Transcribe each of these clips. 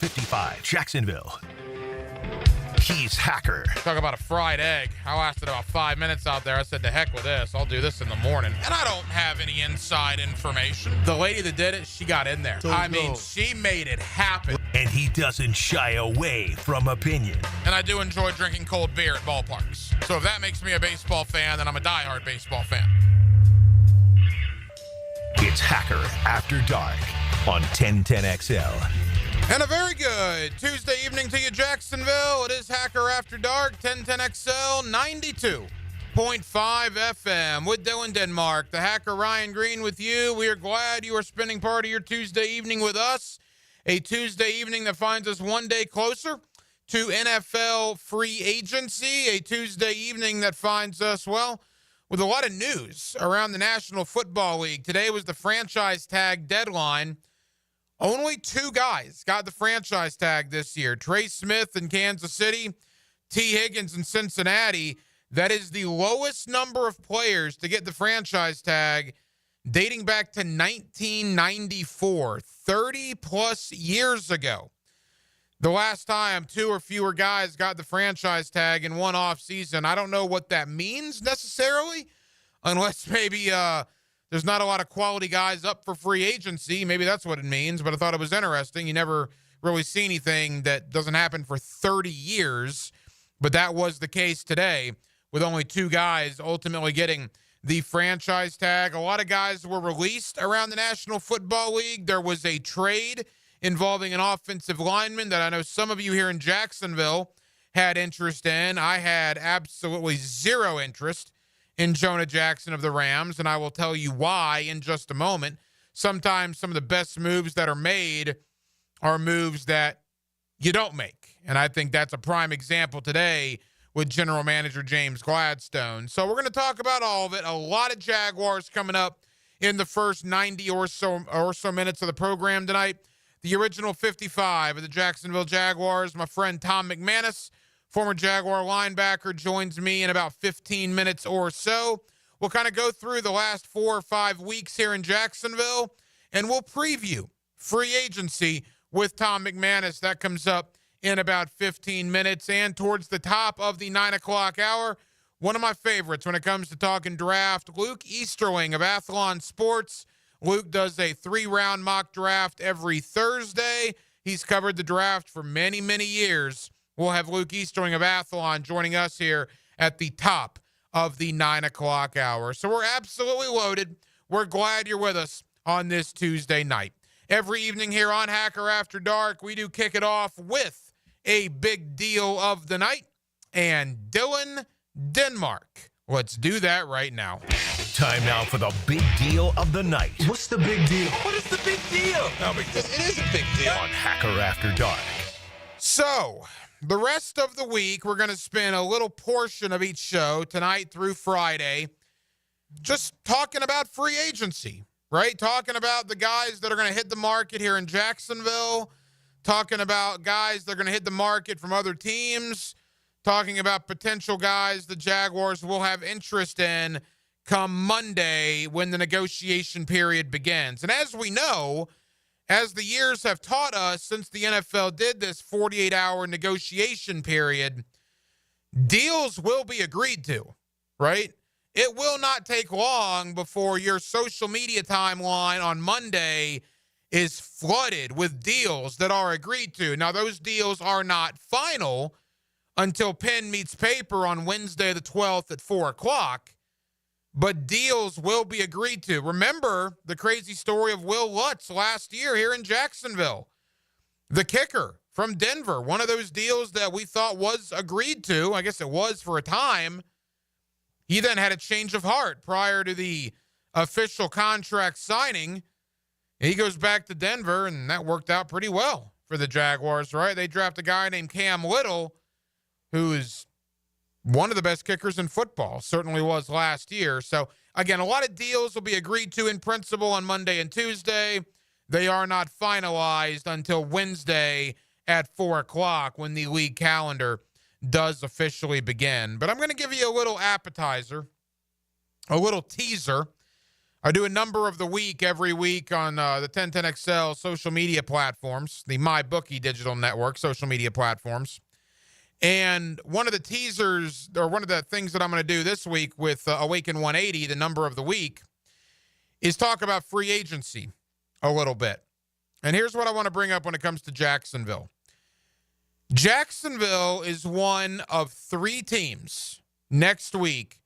55, Jacksonville. He's Hacker. Talk about a fried egg. I lasted about 5 minutes out there. I said, to heck with this. I'll do this in the morning. And I don't have any inside information. The lady that did it, she got in there. She made it happen. And he doesn't shy away from opinion. And I do enjoy drinking cold beer at ballparks. So if that makes me a baseball fan, then I'm a diehard baseball fan. It's Hacker After Dark on 1010XL. And a very good Tuesday evening to you, Jacksonville. It is Hacker After Dark, 1010XL, 92.5 FM with Dylan Denmark. The Hacker Ryan Green with you. We are glad you are spending part of your Tuesday evening with us. A Tuesday evening that finds us one day closer to NFL free agency. A Tuesday evening that finds us, well, with a lot of news around the National Football League. Today was the franchise tag deadline. Only 2 guys got the franchise tag this year. Trey Smith in Kansas City, T. Higgins in Cincinnati. That is the lowest number of players to get the franchise tag dating back to 1994, 30-plus years ago. The last time 2 or fewer guys got the franchise tag in one offseason. I don't know what that means necessarily, unless maybe there's not a lot of quality guys up for free agency. Maybe that's what it means, but I thought it was interesting. You never really see anything that doesn't happen for 30 years, but that was the case today with only 2 guys ultimately getting the franchise tag. A lot of guys were released around the National Football League. There was a trade involving an offensive lineman that I know some of you here in Jacksonville had interest in. I had absolutely zero interest in Jonah Jackson of the Rams, and I will tell you why in just a moment. Sometimes some of the best moves that are made are moves that you don't make, and I think that's a prime example today with General Manager James Gladstone. So we're going to talk about all of it. A lot of Jaguars coming up in the first 90 or so minutes of the program tonight. The original 55 of the Jacksonville Jaguars, my friend Tom McManus, former Jaguar linebacker, joins me in about 15 minutes or so. We'll kind of go through the last 4 or 5 weeks here in Jacksonville, and we'll preview free agency with Tom McManus. That comes up in about 15 minutes. And towards the top of the 9 o'clock hour, one of my favorites when it comes to talking draft, Luke Easterling of Athlon Sports. Luke does a 3-round mock draft every Thursday. He's covered the draft for many, many years. We'll have Luke Easterling of Athlon joining us here at the top of the 9 o'clock hour. So we're absolutely loaded. We're glad you're with us on this Tuesday night. Every evening here on Hacker After Dark, we do kick it off with a big deal of the night. And Dylan Denmark. Let's do that right now. Time now for the big deal of the night. What's the big deal? What is the big deal? No, but it is a big deal. On Hacker After Dark. So, the rest of the week, we're going to spend a little portion of each show, tonight through Friday, just talking about free agency, right? Talking about the guys that are going to hit the market here in Jacksonville, talking about guys that are going to hit the market from other teams, talking about potential guys the Jaguars will have interest in come Monday when the negotiation period begins. And as we know, as the years have taught us since the NFL did this 48-hour negotiation period, deals will be agreed to, right? It will not take long before your social media timeline on Monday is flooded with deals that are agreed to. Now, those deals are not final until pen meets paper on Wednesday the 12th at 4 o'clock, but deals will be agreed to. Remember the crazy story of Will Lutz last year here in Jacksonville. The kicker from Denver, one of those deals that we thought was agreed to. I guess it was for a time. He then had a change of heart prior to the official contract signing. He goes back to Denver, and that worked out pretty well for the Jaguars, right? They draft a guy named Cam Little, who is one of the best kickers in football, certainly was last year. So, again, a lot of deals will be agreed to in principle on Monday and Tuesday. They are not finalized until Wednesday at 4 o'clock when the league calendar does officially begin. But I'm going to give you a little appetizer, a little teaser I do a number of the week every week on the 1010XL social media platforms, the MyBookie digital network social media platforms. And one of the teasers, or one of the things that I'm going to do this week with Awaken 180, the number of the week, is talk about free agency a little bit. And here's what I want to bring up when it comes to Jacksonville. Jacksonville is one of 3 teams next week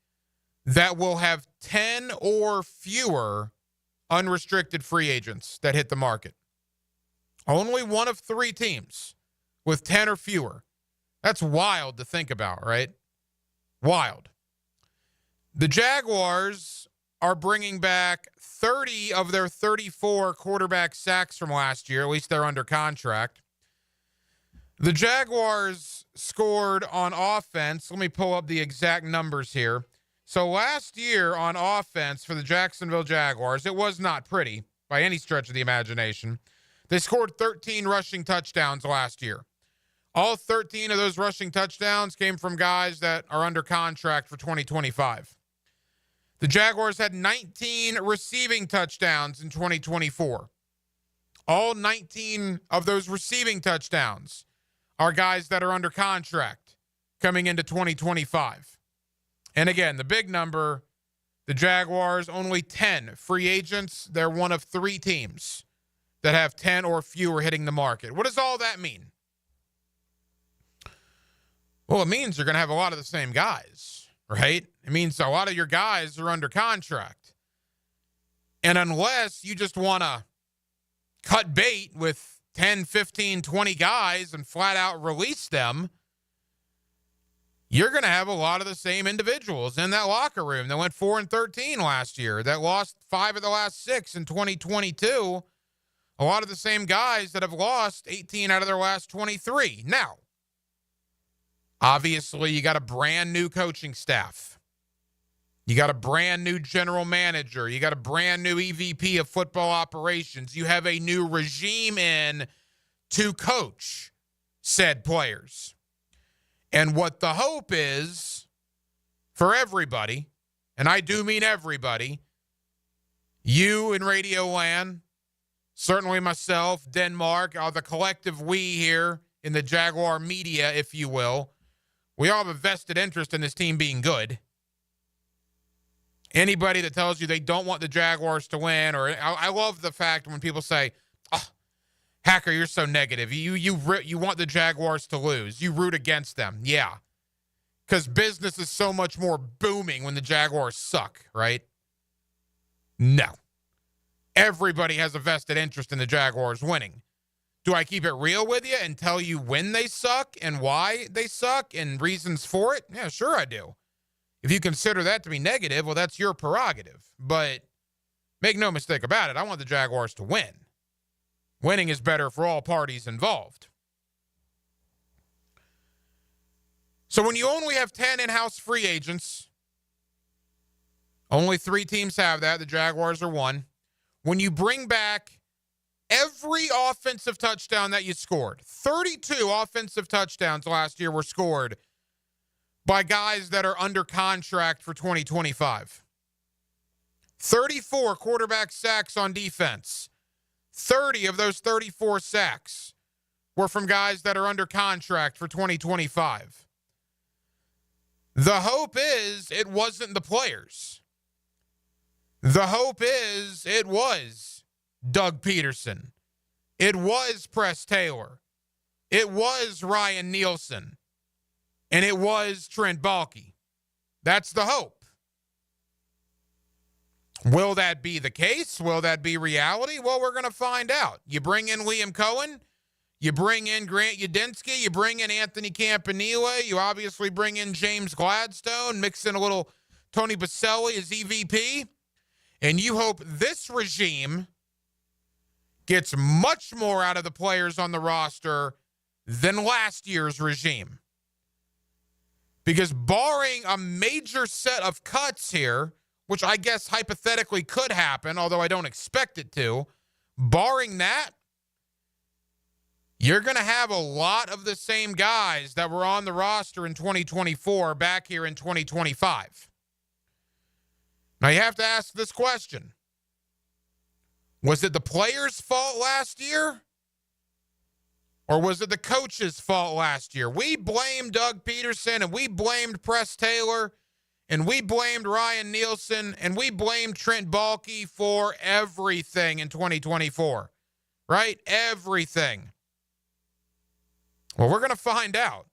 that will have 10 or fewer unrestricted free agents that hit the market. Only one of 3 teams with 10 or fewer. That's wild to think about, right? Wild. The Jaguars are bringing back 30 of their 34 quarterback sacks from last year. At least they're under contract. The Jaguars scored on offense. Let me pull up the exact numbers here. So last year on offense for the Jacksonville Jaguars, it was not pretty by any stretch of the imagination. They scored 13 rushing touchdowns last year. All 13 of those rushing touchdowns came from guys that are under contract for 2025. The Jaguars had 19 receiving touchdowns in 2024. All 19 of those receiving touchdowns are guys that are under contract coming into 2025. And again, the big number, the Jaguars, only 10 free agents. They're one of 3 teams that have 10 or fewer hitting the market. What does all that mean? Well, it means you're going to have a lot of the same guys, right? It means a lot of your guys are under contract. And unless you just want to cut bait with 10, 15, 20 guys and flat out release them, you're going to have a lot of the same individuals in that locker room that went 4-13 last year, that lost 5 of the last 6 in 2022. A lot of the same guys that have lost 18 out of their last 23. Now, obviously, you got a brand new coaching staff. You got a brand new general manager. You got a brand new EVP of football operations. You have a new regime in to coach said players. And what the hope is for everybody, and I do mean everybody, you in Radio Land, certainly myself, Denmark, the collective we here in the Jaguar media, if you will, we all have a vested interest in this team being good. Anybody that tells you they don't want the Jaguars to win, or I love the fact when people say, oh, Hacker, you're so negative. You want the Jaguars to lose. You root against them. Yeah. Because business is so much more booming when the Jaguars suck, right? No. Everybody has a vested interest in the Jaguars winning. Do I keep it real with you and tell you when they suck and why they suck and reasons for it? Yeah, sure I do. If you consider that to be negative, well, that's your prerogative. But make no mistake about it, I want the Jaguars to win. Winning is better for all parties involved. So when you only have 10 in-house free agents, only 3 teams have that. The Jaguars are one. When you bring back every offensive touchdown that you scored, 32 offensive touchdowns last year were scored by guys that are under contract for 2025. 34 quarterback sacks on defense. 30 of those 34 sacks were from guys that are under contract for 2025. The hope is it wasn't the players. The hope is it was Doug Peterson. It was Press Taylor. It was Ryan Nielsen. And it was Trent Baalke. That's the hope. Will that be the case? Will that be reality? Well, we're going to find out. You bring in Liam Cohen. You bring in Grant Udinski. You bring in Anthony Campanile. You obviously bring in James Gladstone. Mix in a little Tony Baselli as EVP. And you hope this regime gets much more out of the players on the roster than last year's regime. Because barring a major set of cuts here, which I guess hypothetically could happen, although I don't expect it to, barring that, you're going to have a lot of the same guys that were on the roster in 2024 back here in 2025. Now you have to ask this question. Was it the players' fault last year? Or was it the coach's fault last year? We blamed Doug Peterson, and we blamed Press Taylor, and we blamed Ryan Nielsen, and we blamed Trent Baalke for everything in 2024, right? Everything. Well, we're going to find out.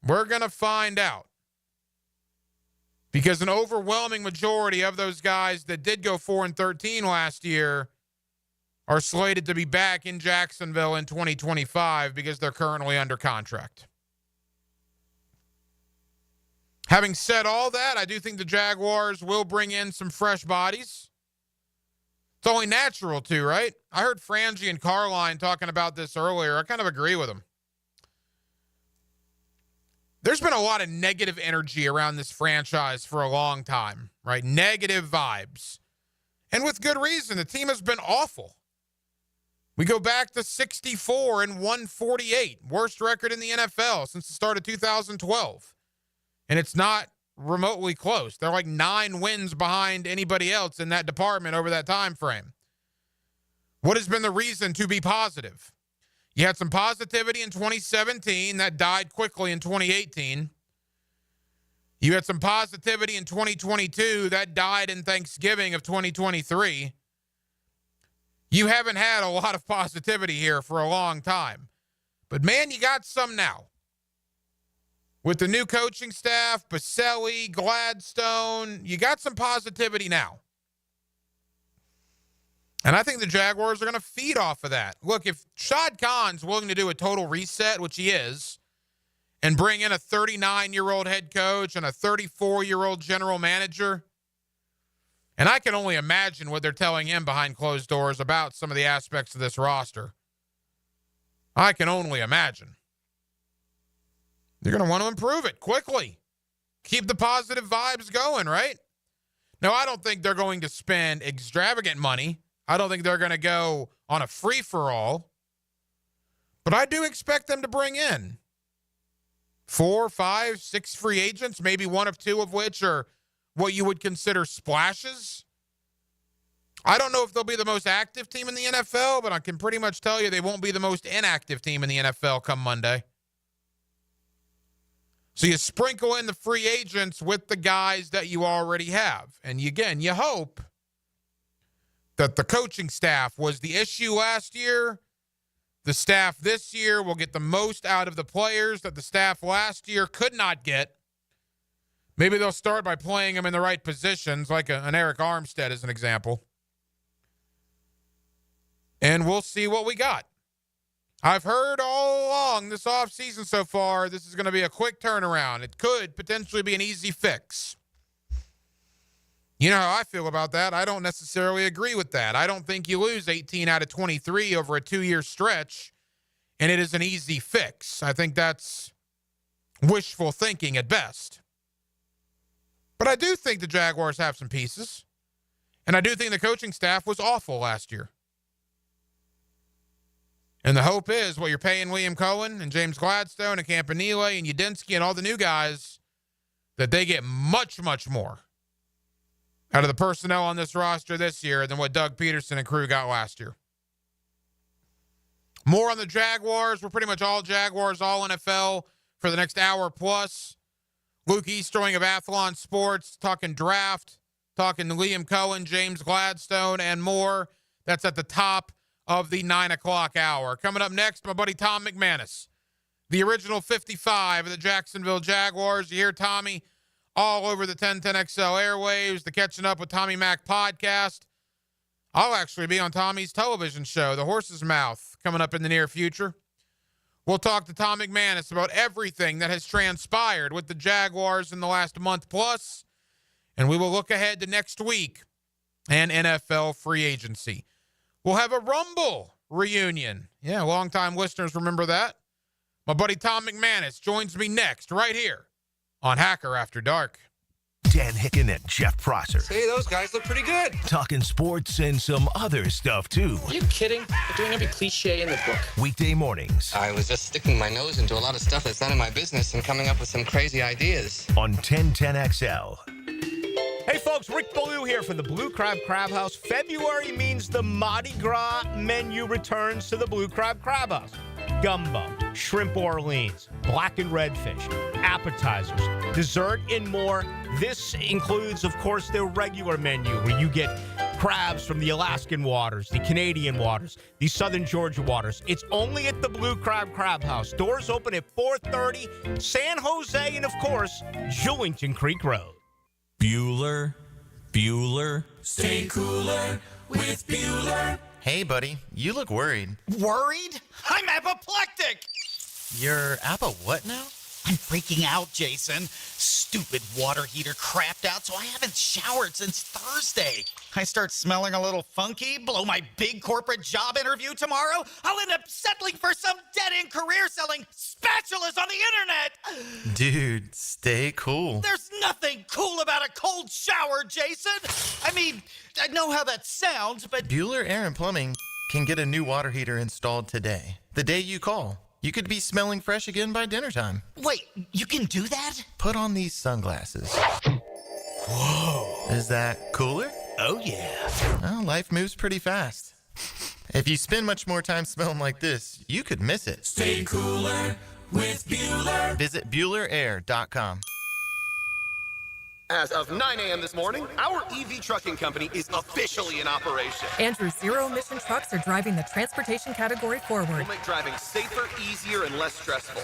We're going to find out. Because an overwhelming majority of those guys that did go 4-13 last year are slated to be back in Jacksonville in 2025 because they're currently under contract. Having said all that, I do think the Jaguars will bring in some fresh bodies. It's only natural to, right? I heard Frangie and Carline talking about this earlier. I kind of agree with them. There's been a lot of negative energy around this franchise for a long time, right? Negative vibes. And with good reason. The team has been awful. We go back to 64-148, worst record in the NFL since the start of 2012. And it's not remotely close. They're like 9 wins behind anybody else in that department over that time frame. What has been the reason to be positive? You had some positivity in 2017 that died quickly in 2018. You had some positivity in 2022 that died in Thanksgiving of 2023. You haven't had a lot of positivity here for a long time. But, man, you got some now. With the new coaching staff, Baselli, Gladstone, you got some positivity now. And I think the Jaguars are going to feed off of that. Look, if Shad Khan's willing to do a total reset, which he is, and bring in a 39-year-old head coach and a 34-year-old general manager, and I can only imagine what they're telling him behind closed doors about some of the aspects of this roster. I can only imagine. They're going to want to improve it quickly. Keep the positive vibes going, right? Now, I don't think they're going to spend extravagant money. I don't think they're going to go on a free-for-all. But I do expect them to bring in 4, 5, 6 free agents, maybe 1 of 2 of which are what you would consider splashes. I don't know if they'll be the most active team in the NFL, but I can pretty much tell you they won't be the most inactive team in the NFL come Monday. So you sprinkle in the free agents with the guys that you already have. And again, you hope that the coaching staff was the issue last year. The staff this year will get the most out of the players that the staff last year could not get. Maybe they'll start by playing them in the right positions, like an Eric Armstead as an example. And we'll see what we got. I've heard all along this offseason so far, this is going to be a quick turnaround. It could potentially be an easy fix. You know how I feel about that. I don't necessarily agree with that. I don't think you lose 18 out of 23 over a 2-year stretch, and it is an easy fix. I think that's wishful thinking at best. But I do think the Jaguars have some pieces. And I do think the coaching staff was awful last year. And the hope is what you're paying Liam Cohen and James Gladstone and Campanile and Udinski and all the new guys, that they get much, much more out of the personnel on this roster this year than what Doug Peterson and crew got last year. More on the Jaguars. We're pretty much all Jaguars, all NFL for the next hour plus. Luke Easterling of Athlon Sports, talking draft, talking to Liam Cohen, James Gladstone, and more. That's at the top of the 9 o'clock hour. Coming up next, my buddy Tom McManus, the original 55 of the Jacksonville Jaguars. You hear Tommy all over the 1010XL airwaves, the Catching Up with Tommy Mac podcast. I'll actually be on Tommy's television show, The Horse's Mouth, coming up in the near future. We'll talk to Tom McManus about everything that has transpired with the Jaguars in the last month plus, and we will look ahead to next week and NFL free agency. We'll have a Rumble reunion. Yeah, longtime listeners remember that. My buddy Tom McManus joins me next right here on Hacker After Dark. Dan Hicken and Jeff Prosser. Hey, those guys look pretty good. Talking sports and some other stuff, too. Are you kidding? They're doing every cliche in the book. Weekday mornings I was just sticking my nose into a lot of stuff that's none of my business and coming up with some crazy ideas. on 1010XL. Hey, folks. Folks, Rick Ballou here for the Blue Crab Crab House. February means the Mardi Gras menu returns to the Blue Crab Crab House. Gumbo, shrimp Orleans, blackened redfish, appetizers, dessert, and more. This includes, of course, their regular menu where you get crabs from the Alaskan waters, the Canadian waters, the Southern Georgia waters. It's only at the Blue Crab Crab House. Doors open at 4:30, San Jose, and, of course, Jewington Creek Road. Bueller, stay cooler with Bueller. Hey, buddy, you look worried. Worried? I'm apoplectic! You're what now? I'm freaking out, Jason. Stupid water heater crapped out, so I haven't showered since Thursday. I start smelling a little funky, blow my big corporate job interview tomorrow, I'll end up settling for some dead-end career selling spatulas on the internet. Dude, stay cool. There's nothing cool about a cold shower, Jason. I mean, I know how that sounds, but... Bueller Air and Plumbing can get a new water heater installed today. The day you call. You could be smelling fresh again by dinner time. Wait, you can do that? Put on these sunglasses. Whoa. Is that cooler? Oh, yeah. Well, life moves pretty fast. If you spend much more time smelling like this, you could miss it. Stay cooler with Bueller. Visit BuellerAir.com. As of 9 a.m. this morning, our EV trucking company is officially in operation. Andrew's zero-emission trucks are driving the transportation category forward. We'll make driving safer, easier, and less stressful.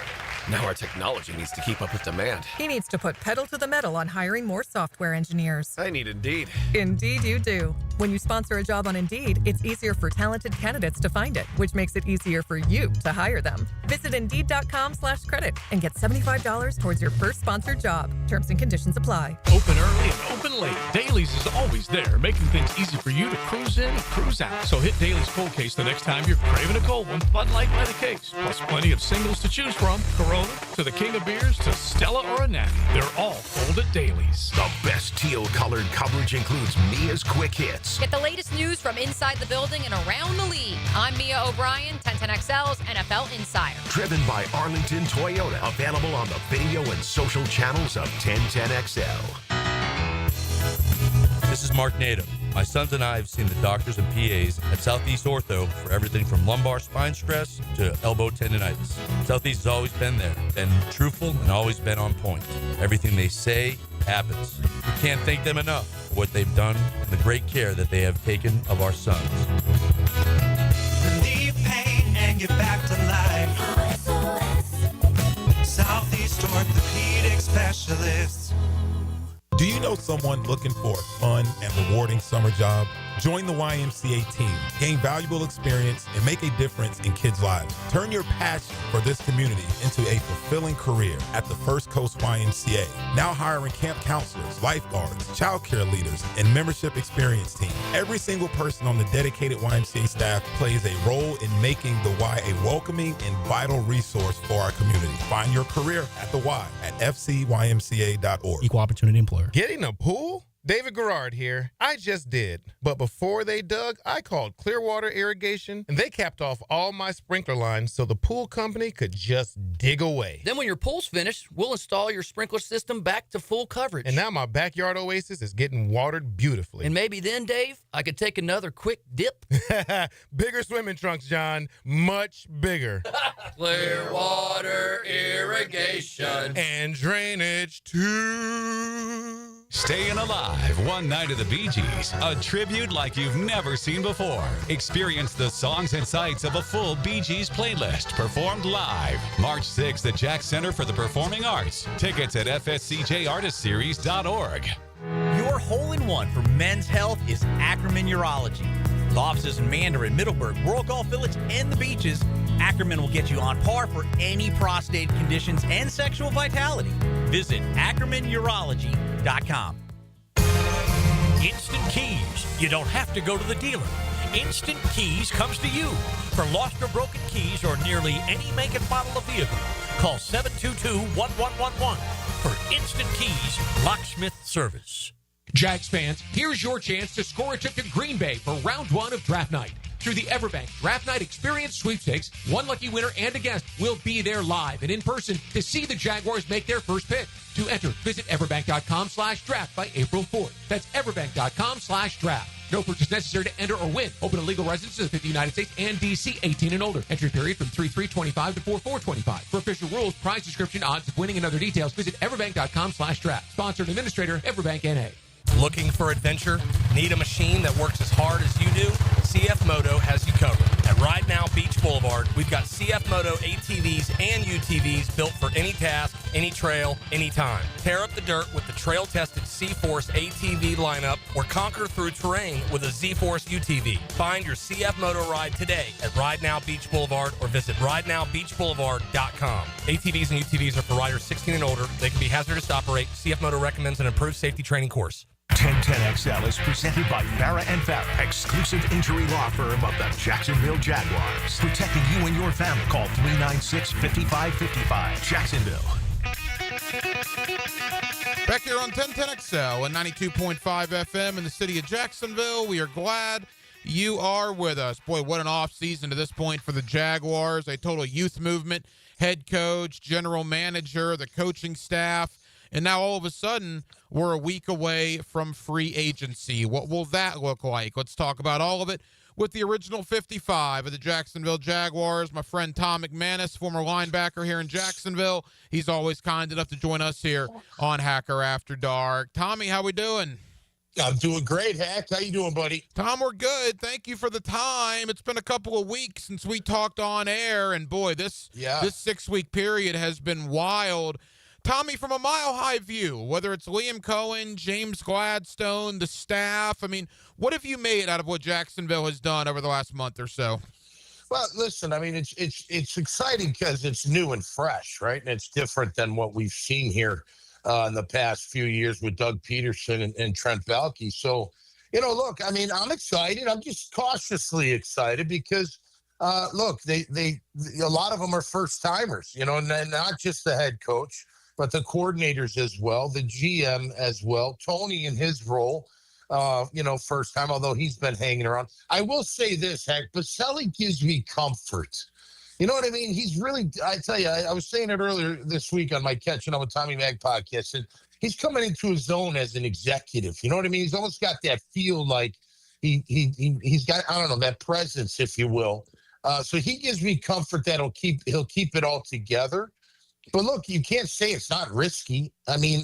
Now our technology needs to keep up with demand. He needs to put pedal to the metal on hiring more software engineers. I need Indeed. Indeed you do. When you sponsor a job on Indeed, it's easier for talented candidates to find it, which makes it easier for you to hire them. Visit Indeed.com/credit and get $75 towards your first sponsored job. Terms and conditions apply. Open early and open late. Dailies is always there, making things easy for you to cruise in and cruise out. So hit Dailies Cold Case the next time you're craving a cold one. Bud Light by the case. Plus plenty of singles to choose from. Corona to the king of beers to Stella or a Natty. They're all cold at Dailies. The best teal-colored coverage includes Mia's Quick Hits. Get the latest news from inside the building and around the league. I'm Mia O'Brien, 1010XL's NFL Insider. Driven by Arlington Toyota. Available on the video and social channels of 1010XL. This is Mark Nato. My sons and I have seen the doctors and PAs at Southeast Ortho for everything from lumbar spine stress to elbow tendonitis. Southeast has always been there, been truthful, and always been on point. Everything they say happens. We can't thank them enough for what they've done and the great care that they have taken of our sons. Relieve pain and get back to life. Southeast Orthopedic Specialists. Do you know someone looking for a fun and rewarding summer job? Join the YMCA team, gain valuable experience, and make a difference in kids' lives. Turn your passion for this community into a fulfilling career at the First Coast YMCA. Now hiring camp counselors, lifeguards, childcare leaders, and membership experience team. Every single person on the dedicated YMCA staff plays a role in making the Y a welcoming and vital resource for our community. Find your career at the Y at fcymca.org. Equal opportunity employer. Getting a pool? David Garrard here. I just did. But before they dug, I called Clearwater Irrigation, and they capped off all my sprinkler lines so the pool company could just dig away. Then when your pool's finished, we'll install your sprinkler system back to full coverage. And now my backyard oasis is getting watered beautifully. And maybe then, Dave, I could take another quick dip. Bigger swimming trunks, John. Much bigger. Clearwater Irrigation. And drainage, too. Staying alive one night of the Bee Gees, a tribute like you've never seen before. Experience the songs and sights of a full Bee Gees playlist performed live March 6th at Jack Center for the Performing Arts. Tickets at fscjartistseries.org. Your hole-in-one for men's health is Ackerman Urology. With offices in Mandarin, Middleburg, Rural Golf Village, and the Beaches, Ackerman will get you on par for any prostate conditions and sexual vitality. Visit AckermanUrology.com. Instant Keys. You don't have to go to the dealer. Instant Keys comes to you. For lost or broken keys or nearly any make and model of vehicle, call 722-1111 for Instant Keys locksmith service. Jags fans, here's your chance to score a trip to Green Bay for round one of draft night. through the Everbank Draft Night Experience Sweepstakes. One lucky winner and a guest will be there live and in person to see the Jaguars make their first pick. To enter, visit everbank.com/draft by April 4th. That's everbank.com/draft. No purchase necessary to enter or win. Open to legal residents of the United States and D.C. 18 and older. Entry period from 3/3/25 to 4/4/25. For official rules, prize description, odds of winning, and other details, visit everbank.com/draft. Sponsored and administrator, Everbank N.A. Looking for adventure? Need a machine that works as hard as you do? CF Moto has you covered. At Ride Now Beach Boulevard, we've got CF Moto ATVs and UTVs built for any task, any trail, anytime. Tear up the dirt with the trail-tested C-Force ATV lineup or conquer through terrain with a Z-Force UTV. Find your CF Moto ride today at Ride Now Beach Boulevard or visit ridenowbeachboulevard.com. ATVs and UTVs are for riders 16 and older. They can be hazardous to operate. CF Moto recommends an improved safety training course. 1010XL is presented by Farah and Farah, exclusive injury law firm of the Jacksonville Jaguars. Protecting you and your family. Call 396-5555. Jacksonville. Back here on 1010XL and 92.5 FM in the city of Jacksonville. We are glad you are with us. Boy, what an off season to this point for the Jaguars. A total youth movement, head coach, general manager, the coaching staff. And now all of a sudden, we're a week away from free agency. What will that look like? Let's talk about all of it with the original 55 of the Jacksonville Jaguars, my friend Tom McManus, former linebacker here in Jacksonville. He's always kind enough to join us here on Hacker After Dark. Tommy, how we doing? I'm doing great, Hack. How you doing, buddy? Tom, we're good. Thank you for the time. It's been a couple of weeks since we talked on air, and boy, this 6-week period has been wild. Tommy, from a mile-high view, whether it's Liam Cohen, James Gladstone, the staff, I mean, what have you made out of what Jacksonville has done over the last month or so? Well, listen, I mean, it's exciting because it's new and fresh, right? And it's different than what we've seen here in the past few years with Doug Peterson and Trent Baalke. So, look, I mean, I'm excited. I'm just cautiously excited because, look, a lot of them are first-timers, and not just the head coach, but the coordinators as well, the GM as well, Tony in his role, first time, although he's been hanging around. I will say this, Hank, Baselli gives me comfort. You know what I mean? He's really, I tell you, I was saying it earlier this week on my Catching Up with Tommy Mag podcast, and he's coming into his zone as an executive. You know what I mean? He's almost got that feel like he's got, I don't know, that presence, if you will. So he gives me comfort that he'll keep it all together. But look, you can't say it's not risky. I mean,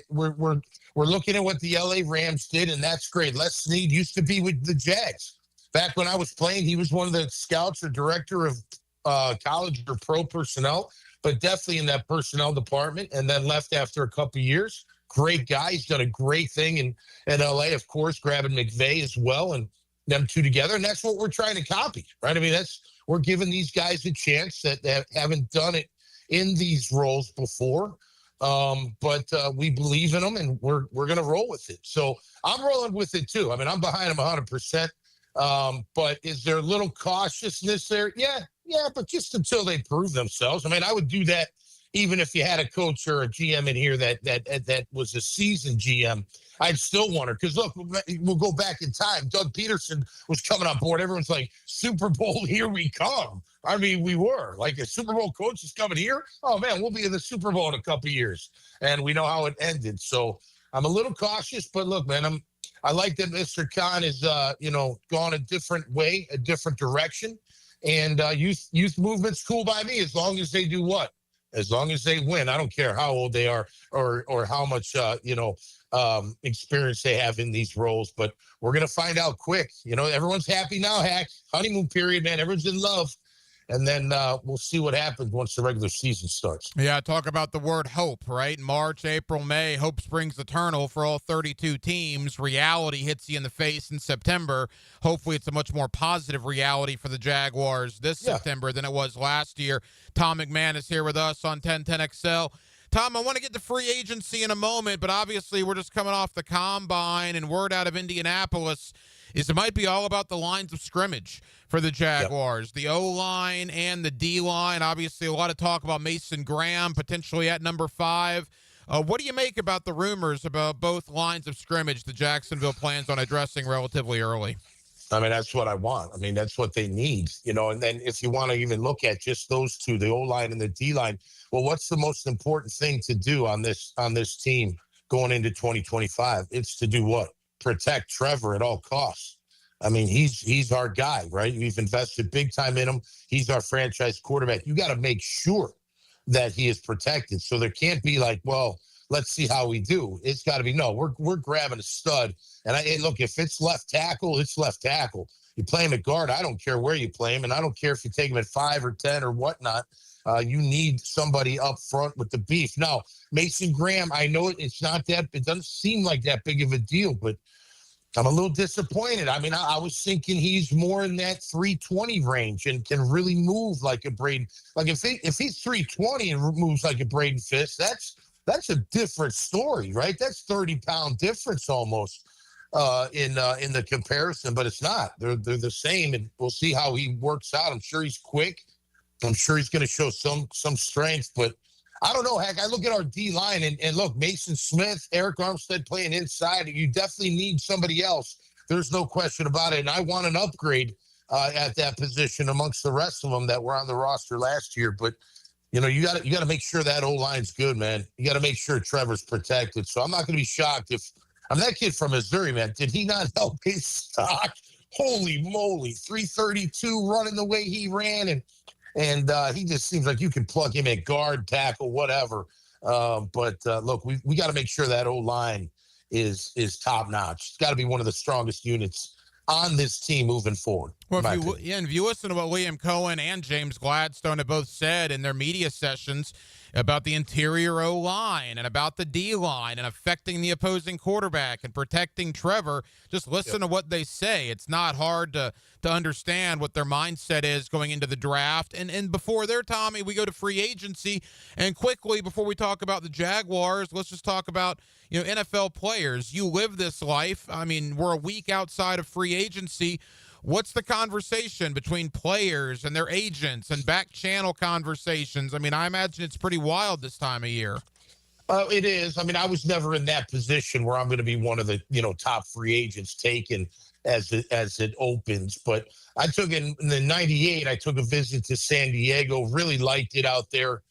we're looking at what the LA Rams did, and that's great. Les Snead used to be with the Jags. Back when I was playing, he was one of the scouts or director of college or pro personnel, but definitely in that personnel department, and then left after a couple of years. Great guy. He's done a great thing in LA, of course, grabbing McVay as well, and them two together. And that's what we're trying to copy, right? I mean, we're giving these guys a chance that haven't done it in these roles before, but we believe in them, and we're going to roll with it. So I'm rolling with it too. I mean, I'm behind them 100%. But is there a little cautiousness there? Yeah, but just until they prove themselves. I mean, I would do that even if you had a coach or a GM in here that was a seasoned GM. I'd still want her because, look, we'll go back in time. Doug Peterson was coming on board. Everyone's like, Super Bowl, here we come. I mean, we were. Like, a Super Bowl coach is coming here? Oh, man, we'll be in the Super Bowl in a couple of years. And we know how it ended. So I'm a little cautious. But, look, man, I like that Mr. Khan is, gone a different way, a different direction. And youth movement's cool by me as long as they do what? As long as they win. I don't care how old they are or how much, experience they have in these roles. But we're going to find out quick. Everyone's happy now, Hack. Honeymoon period, man. Everyone's in love. And then we'll see what happens once the regular season starts. Yeah, talk about the word hope, right? March, April, May, hope springs eternal for all 32 teams. Reality hits you in the face in September. Hopefully it's a much more positive reality for the Jaguars this September than it was last year. Tom McManus here with us on 1010XL. Tom, I want to get to free agency in a moment, but obviously we're just coming off the combine, and word out of Indianapolis is it might be all about the lines of scrimmage for the Jaguars, the O-line and the D-line. Obviously, a lot of talk about Mason Graham potentially at number 5. What do you make about the rumors about both lines of scrimmage the Jacksonville plans on addressing relatively early? I mean, that's what I want. I mean, that's what they need, and then if you want to even look at just those two, the O-line and the D-line, well, what's the most important thing to do on this team going into 2025? It's to do what? Protect Trevor at all costs. I mean, he's our guy, right? We've invested big time in him. He's our franchise quarterback. You got to make sure that he is protected. So there can't be like, well, let's see how we do. It's got to be, no, we're grabbing a stud. And look, if it's left tackle, it's left tackle. You play him at guard, I don't care where you play him, and I don't care if you take him at 5 or 10 or whatnot. You need somebody up front with the beef. Now, Mason Graham, I know it doesn't seem like that big of a deal, but I'm a little disappointed. I mean, I was thinking he's more in that 320 range and can really move like a Braden. Like if he's 320 and moves like a Braden Fisk, that's a different story, right? That's 30-pound difference almost in the comparison, but it's not. They're the same, and we'll see how he works out. I'm sure he's quick. I'm sure he's going to show some strength, but I don't know, Heck. I look at our D-line, and look, Mason Smith, Eric Armstead playing inside. You definitely need somebody else. There's no question about it, and I want an upgrade at that position amongst the rest of them that were on the roster last year. But, you got to make sure that O-line's good, man. You got to make sure Trevor's protected. So I'm not going to be shocked if – that kid from Missouri, man. Did he not help his stock? Holy moly, 332 running the way he ran, and he just seems like you can plug him at guard, tackle, whatever. But look, we got to make sure that O-line is top notch. It's got to be one of the strongest units on this team moving forward. Well, if you listen to what Liam Cohen and James Gladstone have both said in their media sessions about the interior O-line and about the D-line and affecting the opposing quarterback and protecting Trevor, just listen to what they say. It's not hard to understand what their mindset is going into the draft. And before there, Tommy, we go to free agency. And quickly, before we talk about the Jaguars, let's just talk about NFL players. You live this life. I mean, we're a week outside of free agency. What's the conversation between players and their agents and back channel conversations? I mean, I imagine it's pretty wild this time of year. It is. I mean, I was never in that position where I'm going to be one of the, top free agents taken as it opens. But I took in the 98, I took a visit to San Diego, really liked it out there.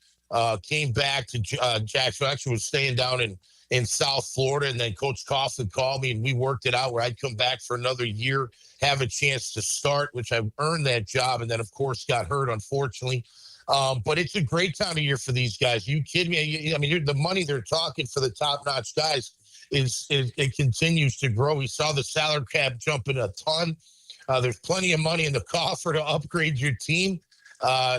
Came back to Jacksonville. Actually was staying down in South Florida, and then Coach Coughlin called me, and we worked it out where I'd come back for another year, have a chance to start, which I earned that job, and then, of course, got hurt, unfortunately. But it's a great time of year for these guys. You kidding me? I mean, the money they're talking for the top-notch guys it continues to grow. We saw the salary cap jumping a ton. There's plenty of money in the coffer to upgrade your team.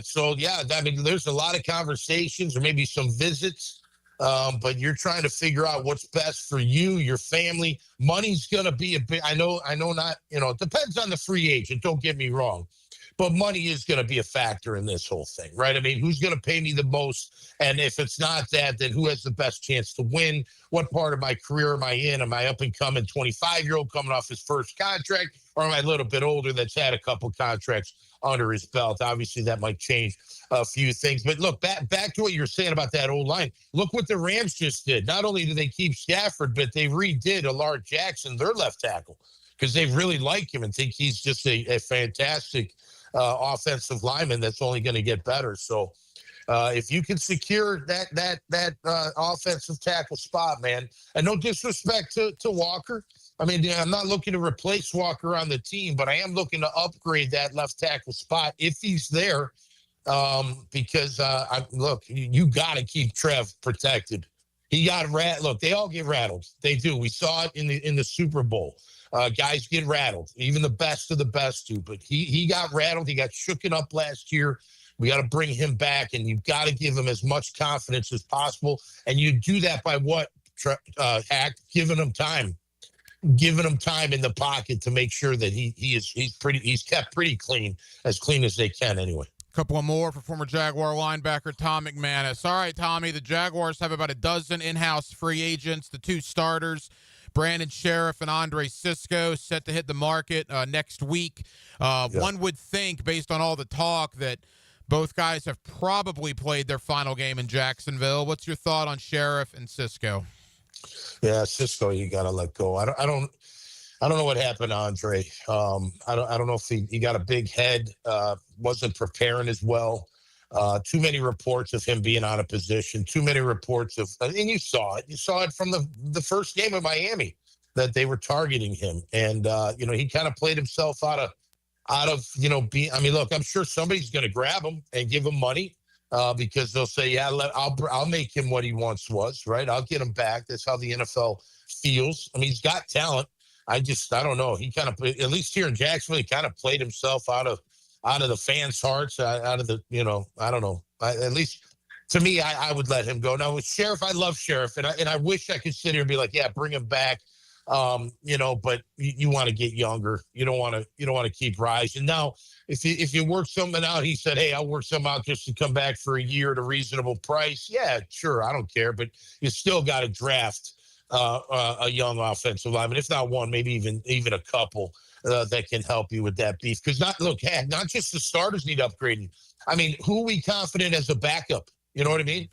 So, yeah, I mean, there's a lot of conversations or maybe some visits, but you're trying to figure out what's best for you, your family. Money's going to be a bit, I know not, it depends on the free agent. Don't get me wrong. But money is going to be a factor in this whole thing, right? I mean, who's going to pay me the most? And if it's not that, then who has the best chance to win? What part of my career am I in? Am I up and coming 25-year-old coming off his first contract? Or am I a little bit older that's had a couple contracts under his belt? Obviously, that might change a few things. But look, back to what you were saying about that old line. Look what the Rams just did. Not only did they keep Stafford, but they redid Allard Jackson, their left tackle, because they really like him and think he's just a fantastic offensive lineman that's only going to get better. So if you can secure that offensive tackle spot, man, and no disrespect to Walker. I mean, I'm not looking to replace Walker on the team, but I am looking to upgrade that left tackle spot if he's there, because look, you got to keep Trev protected. He got Look, they all get rattled. They do. We saw it in the Super Bowl. Guys get rattled. Even the best of the best do. But he got rattled. He got shooken up last year. We got to bring him back, and you've got to give him as much confidence as possible. And you do that by what, Hack? Giving him time. Giving him time in the pocket to make sure that he's kept pretty clean as they can anyway. Couple more for former Jaguar linebacker Tom McManus. All right, Tommy, the Jaguars have about a dozen in-house free agents. The two starters, Brandon Sheriff and Andre Sisco, set to hit the market next week. One would think, based on all the talk, that both guys have probably played their final game in Jacksonville. What's your thought on Sheriff and Sisco? Yeah, Sisco, you got to let go. I don't know what happened to Andre. I don't know if he got a big head, wasn't preparing as well. Too many reports of him being out of position. Too many reports of, and you saw it. You saw it from the first game of Miami that they were targeting him, and he kind of played himself out of I mean, look, I'm sure somebody's going to grab him and give him money because they'll say, yeah, I'll make him what he once was, right? I'll get him back. That's how the NFL feels. I mean, he's got talent. I don't know. He kind of, at least here in Jacksonville, he kind of played himself out of the fans' hearts, out of the, I don't know. At least to me, I would let him go. Now with Sheriff, I love Sheriff, and I wish I could sit here and be like, yeah, bring him back. But you want to get younger. You don't want to keep rising. Now, if you work something out, he said, hey, I'll work something out just to come back for a year at a reasonable price. Yeah, sure, I don't care, but you still got to draft a young offensive lineman, if not one, maybe even a couple that can help you with that beef. Because not just the starters need upgrading. I mean, who are we confident as a backup? You know what I mean?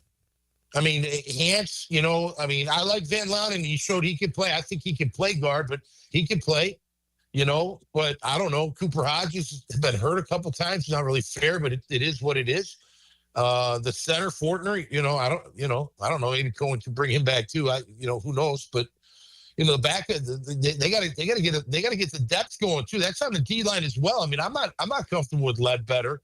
I mean, Hance, I like Van Lanen. He showed he could play. I think he can play guard, but he can play, but I don't know. Cooper Hodges has been hurt a couple times. It's not really fair, but it is what it is. The center, Fortner, I don't know. Maybe going to bring him back too. Who knows? But the back, they got to get the depth going too. That's on the D line as well. I mean, I'm not comfortable with Ledbetter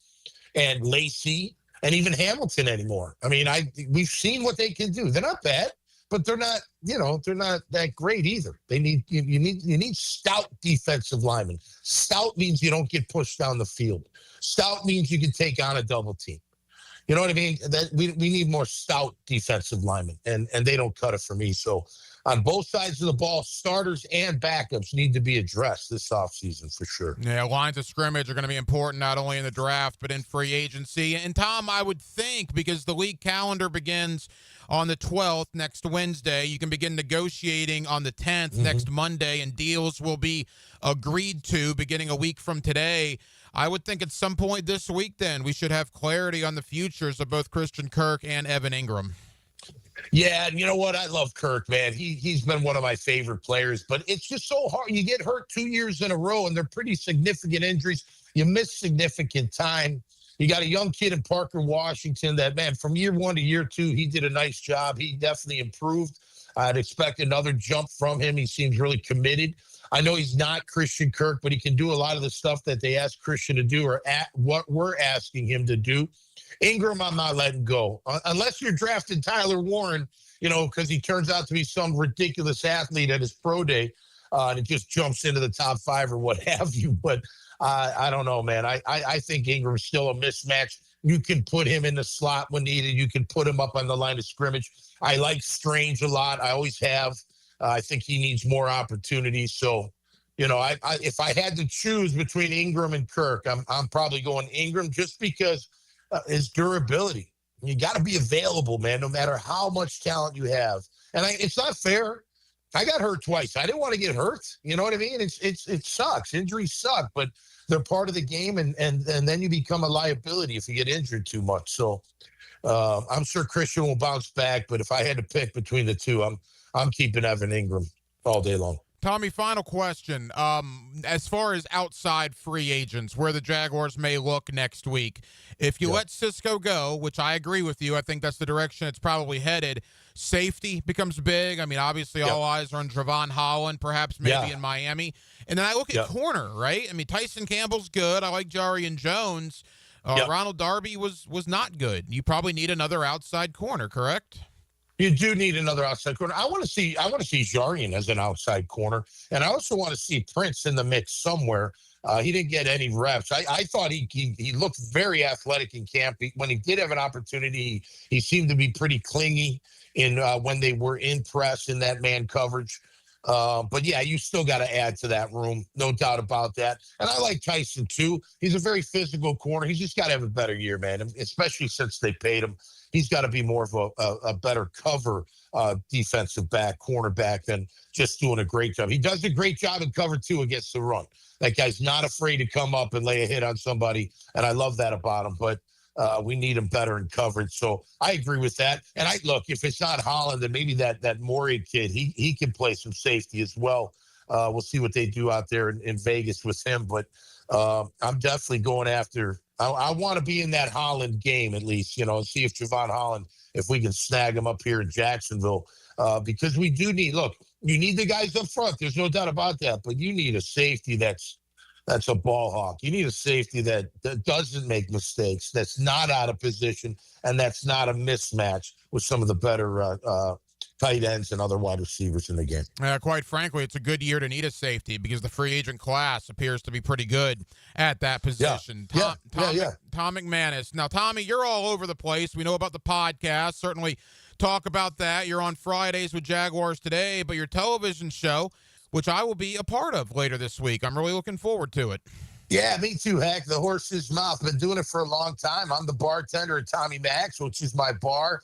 and Lacey and even Hamilton anymore. I mean, we've seen what they can do. They're not bad, but they're not that great either. You need stout defensive linemen. Stout means you don't get pushed down the field. Stout means you can take on a double team. You know what I mean? That we need more stout defensive linemen, and they don't cut it for me. So on both sides of the ball, starters and backups need to be addressed this offseason for sure. Yeah, lines of scrimmage are going to be important not only in the draft but in free agency. And Tom, I would think because the league calendar begins on the 12th next Wednesday, you can begin negotiating on the 10th next Monday, and deals will be agreed to beginning a week from today. I would think at some point this week then we should have clarity on the futures of both Christian Kirk and Evan Ingram. Yeah, and you know what? I love Kirk, man. He's been one of my favorite players, but it's just so hard. You get hurt 2 years in a row, and they're pretty significant injuries. You miss significant time. You got a young kid in Parker Washington that, man, from year one to year two, he did a nice job. He definitely improved. I'd expect another jump from him. He seems really committed. I know he's not Christian Kirk, but he can do a lot of the stuff that they asked Christian to do or at what we're asking him to do. Ingram, I'm not letting go. Unless you're drafting Tyler Warren, because he turns out to be some ridiculous athlete at his pro day, and it just jumps into the top 5 or what have you. But I don't know, man. I think Ingram's still a mismatch. You can put him in the slot when needed. You can put him up on the line of scrimmage. I like Strange a lot. I always have. I think he needs more opportunities. So, if I had to choose between Ingram and Kirk, I'm probably going Ingram just because his durability. You got to be available, man, no matter how much talent you have. And it's not fair. I got hurt twice. I didn't want to get hurt. You know what I mean? It sucks. Injuries suck, but they're part of the game, and then you become a liability if you get injured too much. So I'm sure Christian will bounce back, but if I had to pick between the two, I'm keeping Evan Ingram all day long. Tommy, final question. As far as outside free agents, where the Jaguars may look next week, if you let Cisco go, which I agree with you, I think that's the direction it's probably headed, safety becomes big. I mean, obviously all eyes are on Javon Holland, perhaps maybe in Miami. And then I look at corner, right? I mean, Tyson Campbell's good. I like Jarian Jones. Ronald Darby was not good. You probably need another outside corner, correct? You do need another outside corner. I want to see Jarian as an outside corner, and I also want to see Prince in the mix somewhere. He didn't get any reps. I thought he looked very athletic in camp. When he did have an opportunity, he seemed to be pretty clingy in when they were in press in that man coverage. But yeah, you still got to add to that room, no doubt about that. And I like Tyson too. He's a very physical corner. He's just got to have a better year, man, especially since they paid him. He's got to be more of a better cover defensive back, cornerback than just doing a great job. He does a great job in cover 2 against the run. That guy's not afraid to come up and lay a hit on somebody, and I love that about him. But we need him better in coverage. So I agree with that. And look, if it's not Holland, then maybe that Morey kid, he can play some safety as well. we'll see what they do out there in Vegas with him. But I'm definitely going after. I want to be in that Holland game at least, and see if Javon Holland, if we can snag him up here in Jacksonville, because we do need. Look, you need the guys up front. There's no doubt about that. But you need a safety that's a ball hawk. You need a safety that doesn't make mistakes, that's not out of position, and that's not a mismatch with some of the better tight ends and other wide receivers in the game. Quite frankly, it's a good year to need a safety because the free agent class appears to be pretty good at that position. Yeah. Tom McManus. Now, Tommy, you're all over the place. We know about the podcast. Certainly talk about that. You're on Fridays with Jaguars Today, but your television show, which I will be a part of later this week. I'm really looking forward to it. Yeah, me too, Heck. The Horse's Mouth. Been doing it for a long time. I'm the bartender at Tommy Mac's, which is my bar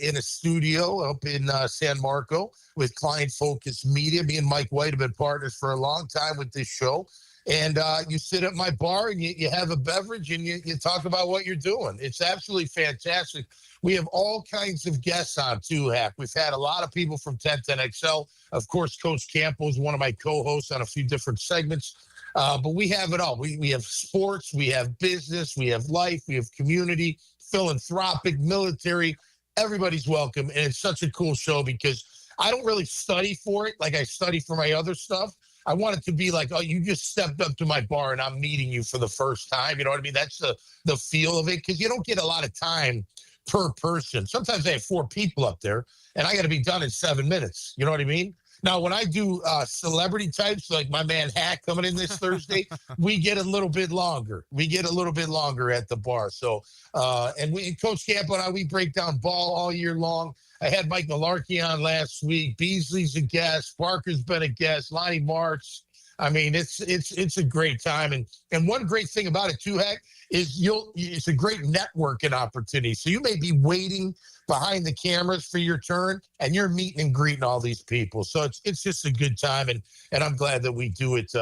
in a studio up in San Marco with Client Focus Media. Me and Mike White have been partners for a long time with this show. And you sit at my bar and you have a beverage and you talk about what you're doing. It's absolutely fantastic. We have all kinds of guests on too, Hack. We've had a lot of people from 1010XL. Of course, Coach Campbell is one of my co-hosts on a few different segments. But we have it all. We have sports, we have business, we have life, we have community, philanthropic, military. Everybody's welcome. And it's such a cool show because I don't really study for it like I study for my other stuff. I want it to be like, oh, you just stepped up to my bar and I'm meeting you for the first time. You know what I mean? That's the feel of it, because you don't get a lot of time per person. Sometimes I have 4 people up there and I got to be done in 7 minutes. You know what I mean? Now, when I do celebrity types, like my man Hack coming in this Thursday, we get a little bit longer. We get a little bit longer at the bar. So, and Coach Campbell and I, we break down ball all year long. I had Mike Malarkey on last week. Beasley's a guest. Parker's been a guest. Lonnie Marks. I mean, it's a great time. And one great thing about it too, Hack, is it's a great networking opportunity. So you may be waiting behind the cameras for your turn and you're meeting and greeting all these people. So it's just a good time. And I'm glad that we do it,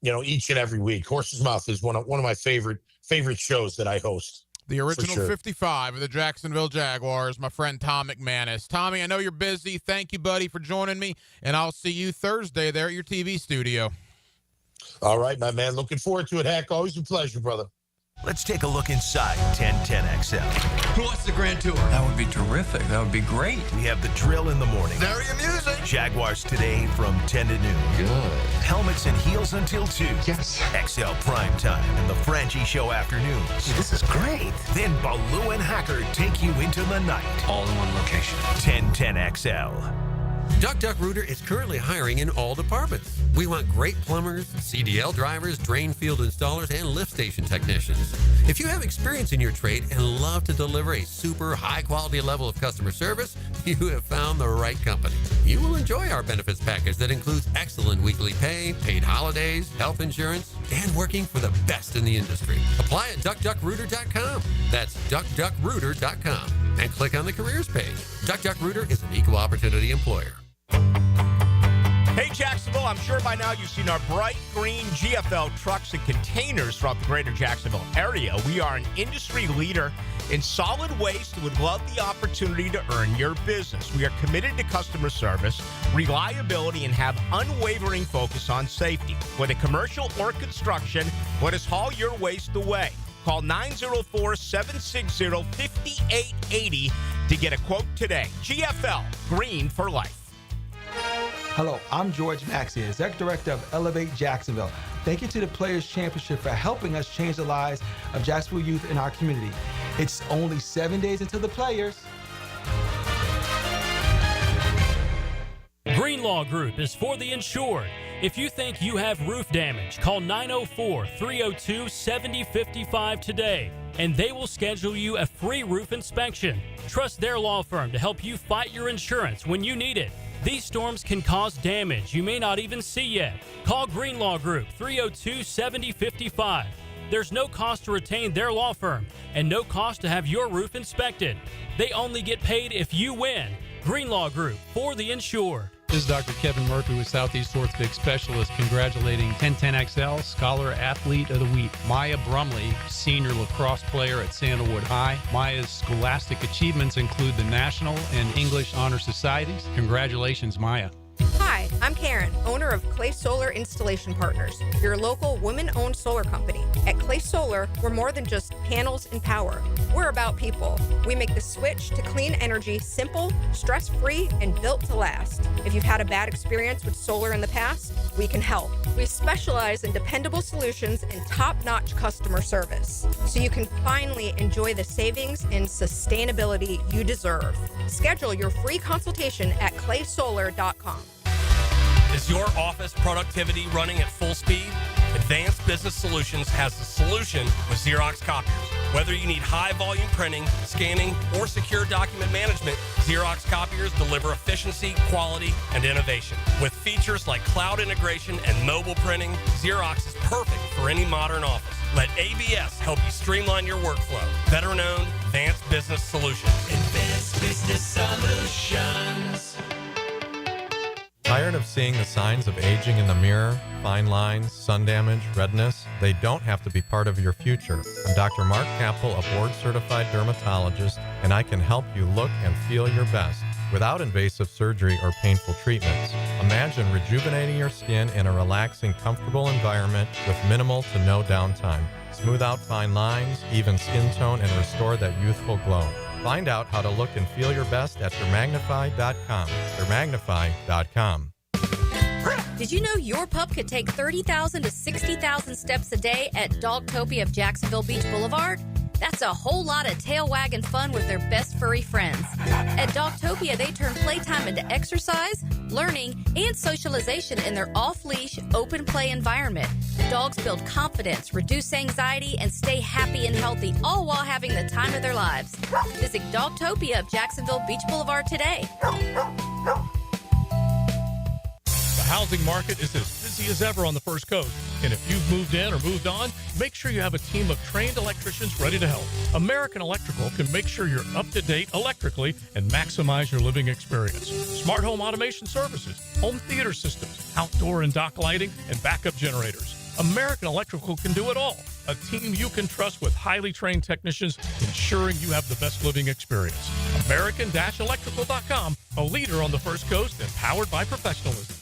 each and every week. Horse's Mouth is one of my favorite shows that I host. The original sure. 55 of the Jacksonville Jaguars, my friend Tom McManus. Tommy, I know you're busy. Thank you, buddy, for joining me, and I'll see you Thursday there at your TV studio. All right, my man. Looking forward to it, Hack. Always a pleasure, brother. Let's take a look inside 1010XL. Who wants the grand tour? That would be terrific. That would be great. We have the drill in the morning. There your music. Jaguars Today from 10 to noon. Good. Helmets and heels until 2. Yes. XL Prime Time and the Franchi Show afternoons. This is great. Then Baloo and Hacker take you into the night. All in one location. 1010XL. Duck Rooter is currently hiring in all departments. We want great plumbers, CDL drivers, drain field installers, and lift station technicians. If you have experience in your trade and love to deliver a super high-quality level of customer service, you have found the right company. You will enjoy our benefits package that includes excellent weekly pay, paid holidays, health insurance, and working for the best in the industry. Apply at duckduckrooter.com. That's duckduckrooter.com. And click on the careers page. Duck Rooter is an equal opportunity employer. Hey, Jacksonville, I'm sure by now you've seen our bright green GFL trucks and containers throughout the greater Jacksonville area. We are an industry leader in solid waste and would love the opportunity to earn your business. We are committed to customer service, reliability, and have unwavering focus on safety. Whether commercial or construction, let us haul your waste away. Call 904-760-5880 to get a quote today. GFL, green for life. Hello, I'm George Maxey, Executive Director of Elevate Jacksonville. Thank you to the Players Championship for helping us change the lives of Jacksonville youth in our community. It's only 7 days until the Players. Greenlaw Group is for the insured. If you think you have roof damage, call 904-302-7055 today, and they will schedule you a free roof inspection. Trust their law firm to help you fight your insurance when you need it. These storms can cause damage you may not even see yet. Call Greenlaw Group 302-7055. There's no cost to retain their law firm and no cost to have your roof inspected. They only get paid if you win. Greenlaw Group, for the insured. This is Dr. Kevin Murphy with Southeast Orthopedic Specialist, congratulating 1010XL Scholar Athlete of the Week, Maya Brumley, senior lacrosse player at Sandalwood High. Maya's scholastic achievements include the National and English Honor Societies. Congratulations, Maya. Hi, I'm Karen, owner of Clay Solar Installation Partners, your local women-owned solar company. At Clay Solar, we're more than just panels and power. We're about people. We make the switch to clean energy simple, stress-free, and built to last. If you've had a bad experience with solar in the past, we can help. We specialize in dependable solutions and top-notch customer service, so you can finally enjoy the savings and sustainability you deserve. Schedule your free consultation at claysolar.com. Is your office productivity running at full speed? Advanced Business Solutions has the solution with Xerox copiers. Whether you need high volume printing, scanning, or secure document management, Xerox copiers deliver efficiency, quality, and innovation. With features like cloud integration and mobile printing, Xerox is perfect for any modern office. Let ABS help you streamline your workflow. Veteran-owned Advanced Business Solutions. Advanced Business Solutions. Tired of seeing the signs of aging in the mirror? Fine lines, sun damage, redness? They don't have to be part of your future. I'm Dr. Mark Capel, a board-certified dermatologist, and I can help you look and feel your best without invasive surgery or painful treatments. Imagine rejuvenating your skin in a relaxing, comfortable environment with minimal to no downtime. Smooth out fine lines, even skin tone, and restore that youthful glow. Find out how to look and feel your best at Dermagnify.com. Dermagnify.com. Did you know your pup could take 30,000 to 60,000 steps a day at Dogtopia of Jacksonville Beach Boulevard? That's a whole lot of tail wagging fun with their best furry friends. At Dogtopia, they turn playtime into exercise, learning, and socialization in their off-leash, open play environment. Dogs build confidence, reduce anxiety, and stay happy and healthy, all while having the time of their lives. Visit Dogtopia of Jacksonville Beach Boulevard today. The housing market is as busy as ever on the First Coast. And if you've moved in or moved on, make sure you have a team of trained electricians ready to help. American Electrical can make sure you're up to date electrically and maximize your living experience. Smart home automation services, home theater systems, outdoor and dock lighting, and backup generators. American Electrical can do it all. A team you can trust with highly trained technicians ensuring you have the best living experience. American-Electrical.com, a leader on the First Coast and powered by professionalism.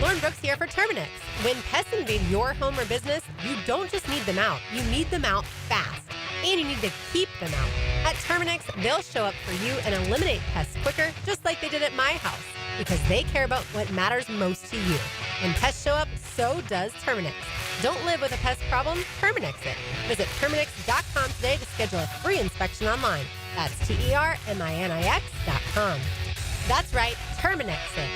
Lauren Brooks here for Terminix. When pests invade your home or business, you don't just need them out, you need them out fast. And you need to keep them out. At Terminix, they'll show up for you and eliminate pests quicker, just like they did at my house, because they care about what matters most to you. When pests show up, so does Terminix. Don't live with a pest problem, Terminix it. Visit Terminix.com today to schedule a free inspection online. That's Terminix.com. That's right, Terminix it.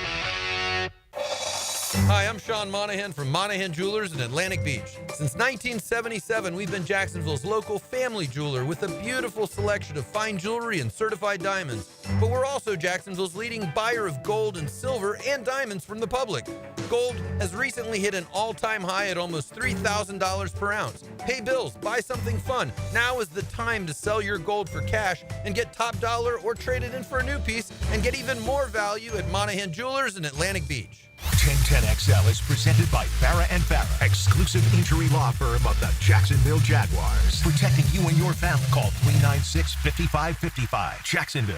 Hi, I'm Sean Monahan from Monahan Jewelers in Atlantic Beach. Since 1977, we've been Jacksonville's local family jeweler with a beautiful selection of fine jewelry and certified diamonds. But we're also Jacksonville's leading buyer of gold and silver and diamonds from the public. Gold has recently hit an all-time high at almost $3,000 per ounce. Pay bills, buy something fun. Now is the time to sell your gold for cash and get top dollar or trade it in for a new piece and get even more value at Monahan Jewelers in Atlantic Beach. 1010XL is presented by Farah and Farah, exclusive injury law firm of the Jacksonville Jaguars. Protecting you and your family. Call 396-5555. Jacksonville.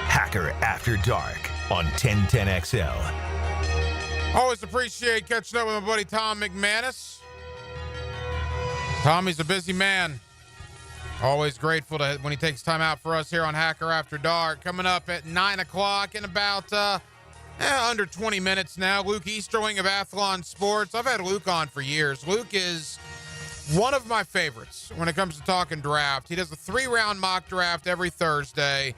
Hacker After Dark on 1010XL. Always appreciate catching up with my buddy Tom McManus. Tommy's a busy man. Always grateful to when he takes time out for us here on Hacker After Dark. Coming up at 9 o'clock in about under 20 minutes now. Luke Easterling of Athlon Sports. I've had Luke on for years. Luke is one of my favorites when it comes to talking draft. He does a 3-round mock draft every Thursday.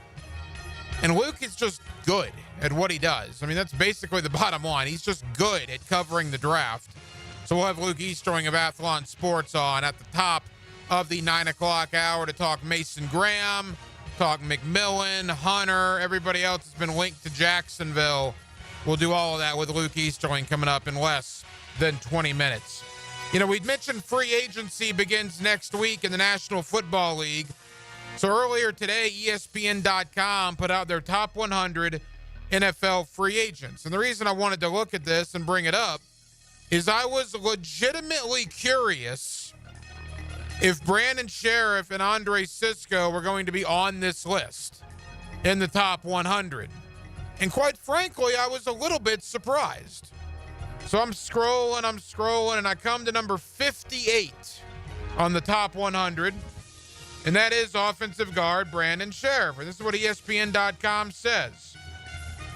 And Luke is just good at what he does. I mean, that's basically the bottom line. He's just good at covering the draft. So we'll have Luke Easterling of Athlon Sports on at the top of the 9 o'clock hour to talk Mason Graham, talk McMillan, Hunter, everybody else has been linked to Jacksonville. We'll do all of that with Luke Easterling coming up in less than 20 minutes. You know, we'd mentioned free agency begins next week in the National Football League. So earlier today, ESPN.com put out their top 100 NFL free agents. And the reason I wanted to look at this and bring it up is I was legitimately curious if Brandon Sheriff and Andre Sisco were going to be on this list in the top 100. And quite frankly, I was a little bit surprised. So I'm scrolling, and I come to number 58 on the top 100. And that is offensive guard Brandon Sheriff. And this is what ESPN.com says.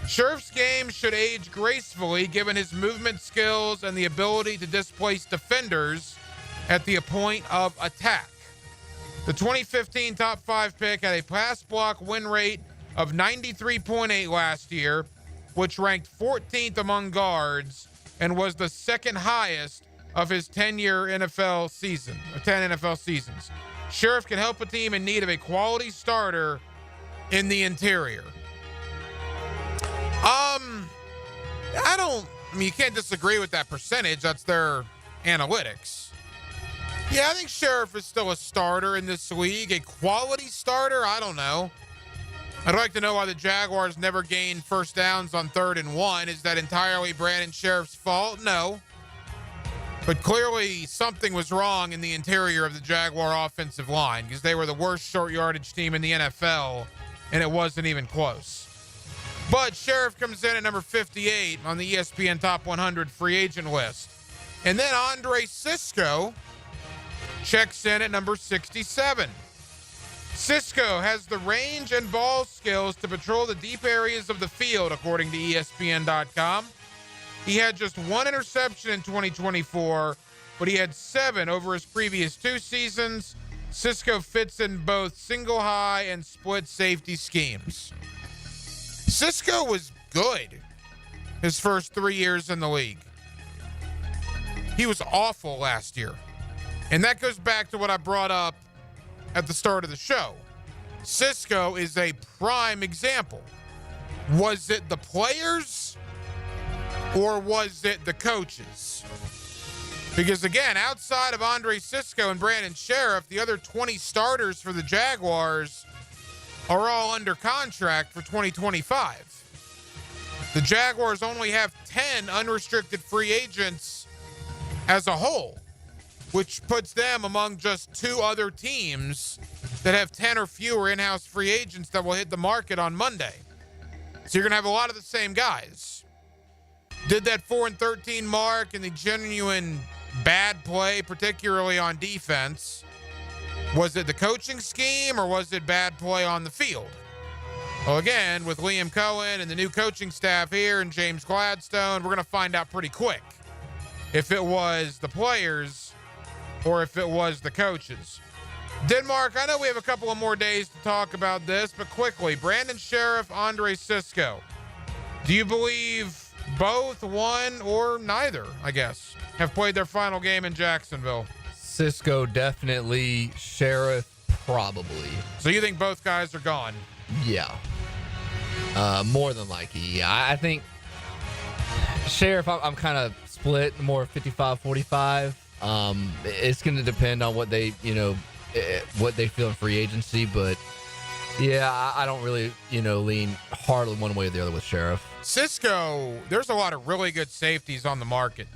Sheriff's game should age gracefully given his movement skills and the ability to displace defenders at the point of attack. The 2015 top 5 pick had a pass block win rate of 93.8 last year, which ranked 14th among guards and was the second highest of his 10-year NFL season, 10 NFL seasons. Sheriff can help a team in need of a quality starter in the interior. You can't disagree with that percentage. That's their analytics. Yeah, I think Sheriff is still a starter in this league. A quality starter? I don't know. I'd like to know why the Jaguars never gained first downs on 3rd and 1. Is that entirely Brandon Sheriff's fault? No. But clearly something was wrong in the interior of the Jaguar offensive line because they were the worst short yardage team in the NFL, and it wasn't even close. But Sheriff comes in at number 58 on the ESPN Top 100 free agent list. And then Andre Cisco checks in at number 67. Cisco has the range and ball skills to patrol the deep areas of the field, according to ESPN.com. He had just 1 interception in 2024, but he had 7 over his previous 2 seasons. Cisco fits in both single high and split safety schemes. Cisco was good his first 3 years in the league. He was awful last year. And that goes back to what I brought up at the start of the show. Cisco is a prime example. Was it the players or was it the coaches? Because again, outside of Andre Cisco and Brandon Sheriff, the other 20 starters for the Jaguars are all under contract for 2025. The Jaguars only have 10 unrestricted free agents as a whole, which puts them among just 2 other teams that have 10 or fewer in-house free agents that will hit the market on Monday. So you're going to have a lot of the same guys. Did that 4-13 mark and the genuine bad play, particularly on defense. Was it the coaching scheme or was it bad play on the field? Well, again, with Liam Cohen and the new coaching staff here and James Gladstone, we're going to find out pretty quick if it was the players or if it was the coaches. Denmark, I know we have a couple of more days to talk about this, but quickly, Brandon Sheriff, Andre Cisco. Do you believe both, one, or neither, I guess, have played their final game in Jacksonville? Cisco definitely, Sheriff probably. So you think both guys are gone? Yeah. More than likely, yeah. I think Sheriff, I'm kind of split, more 55-45. It's going to depend on what they, what they feel in free agency, but yeah, I don't really, lean hard one way or the other with Sheriff. Cisco, there's a lot of really good safeties on the market.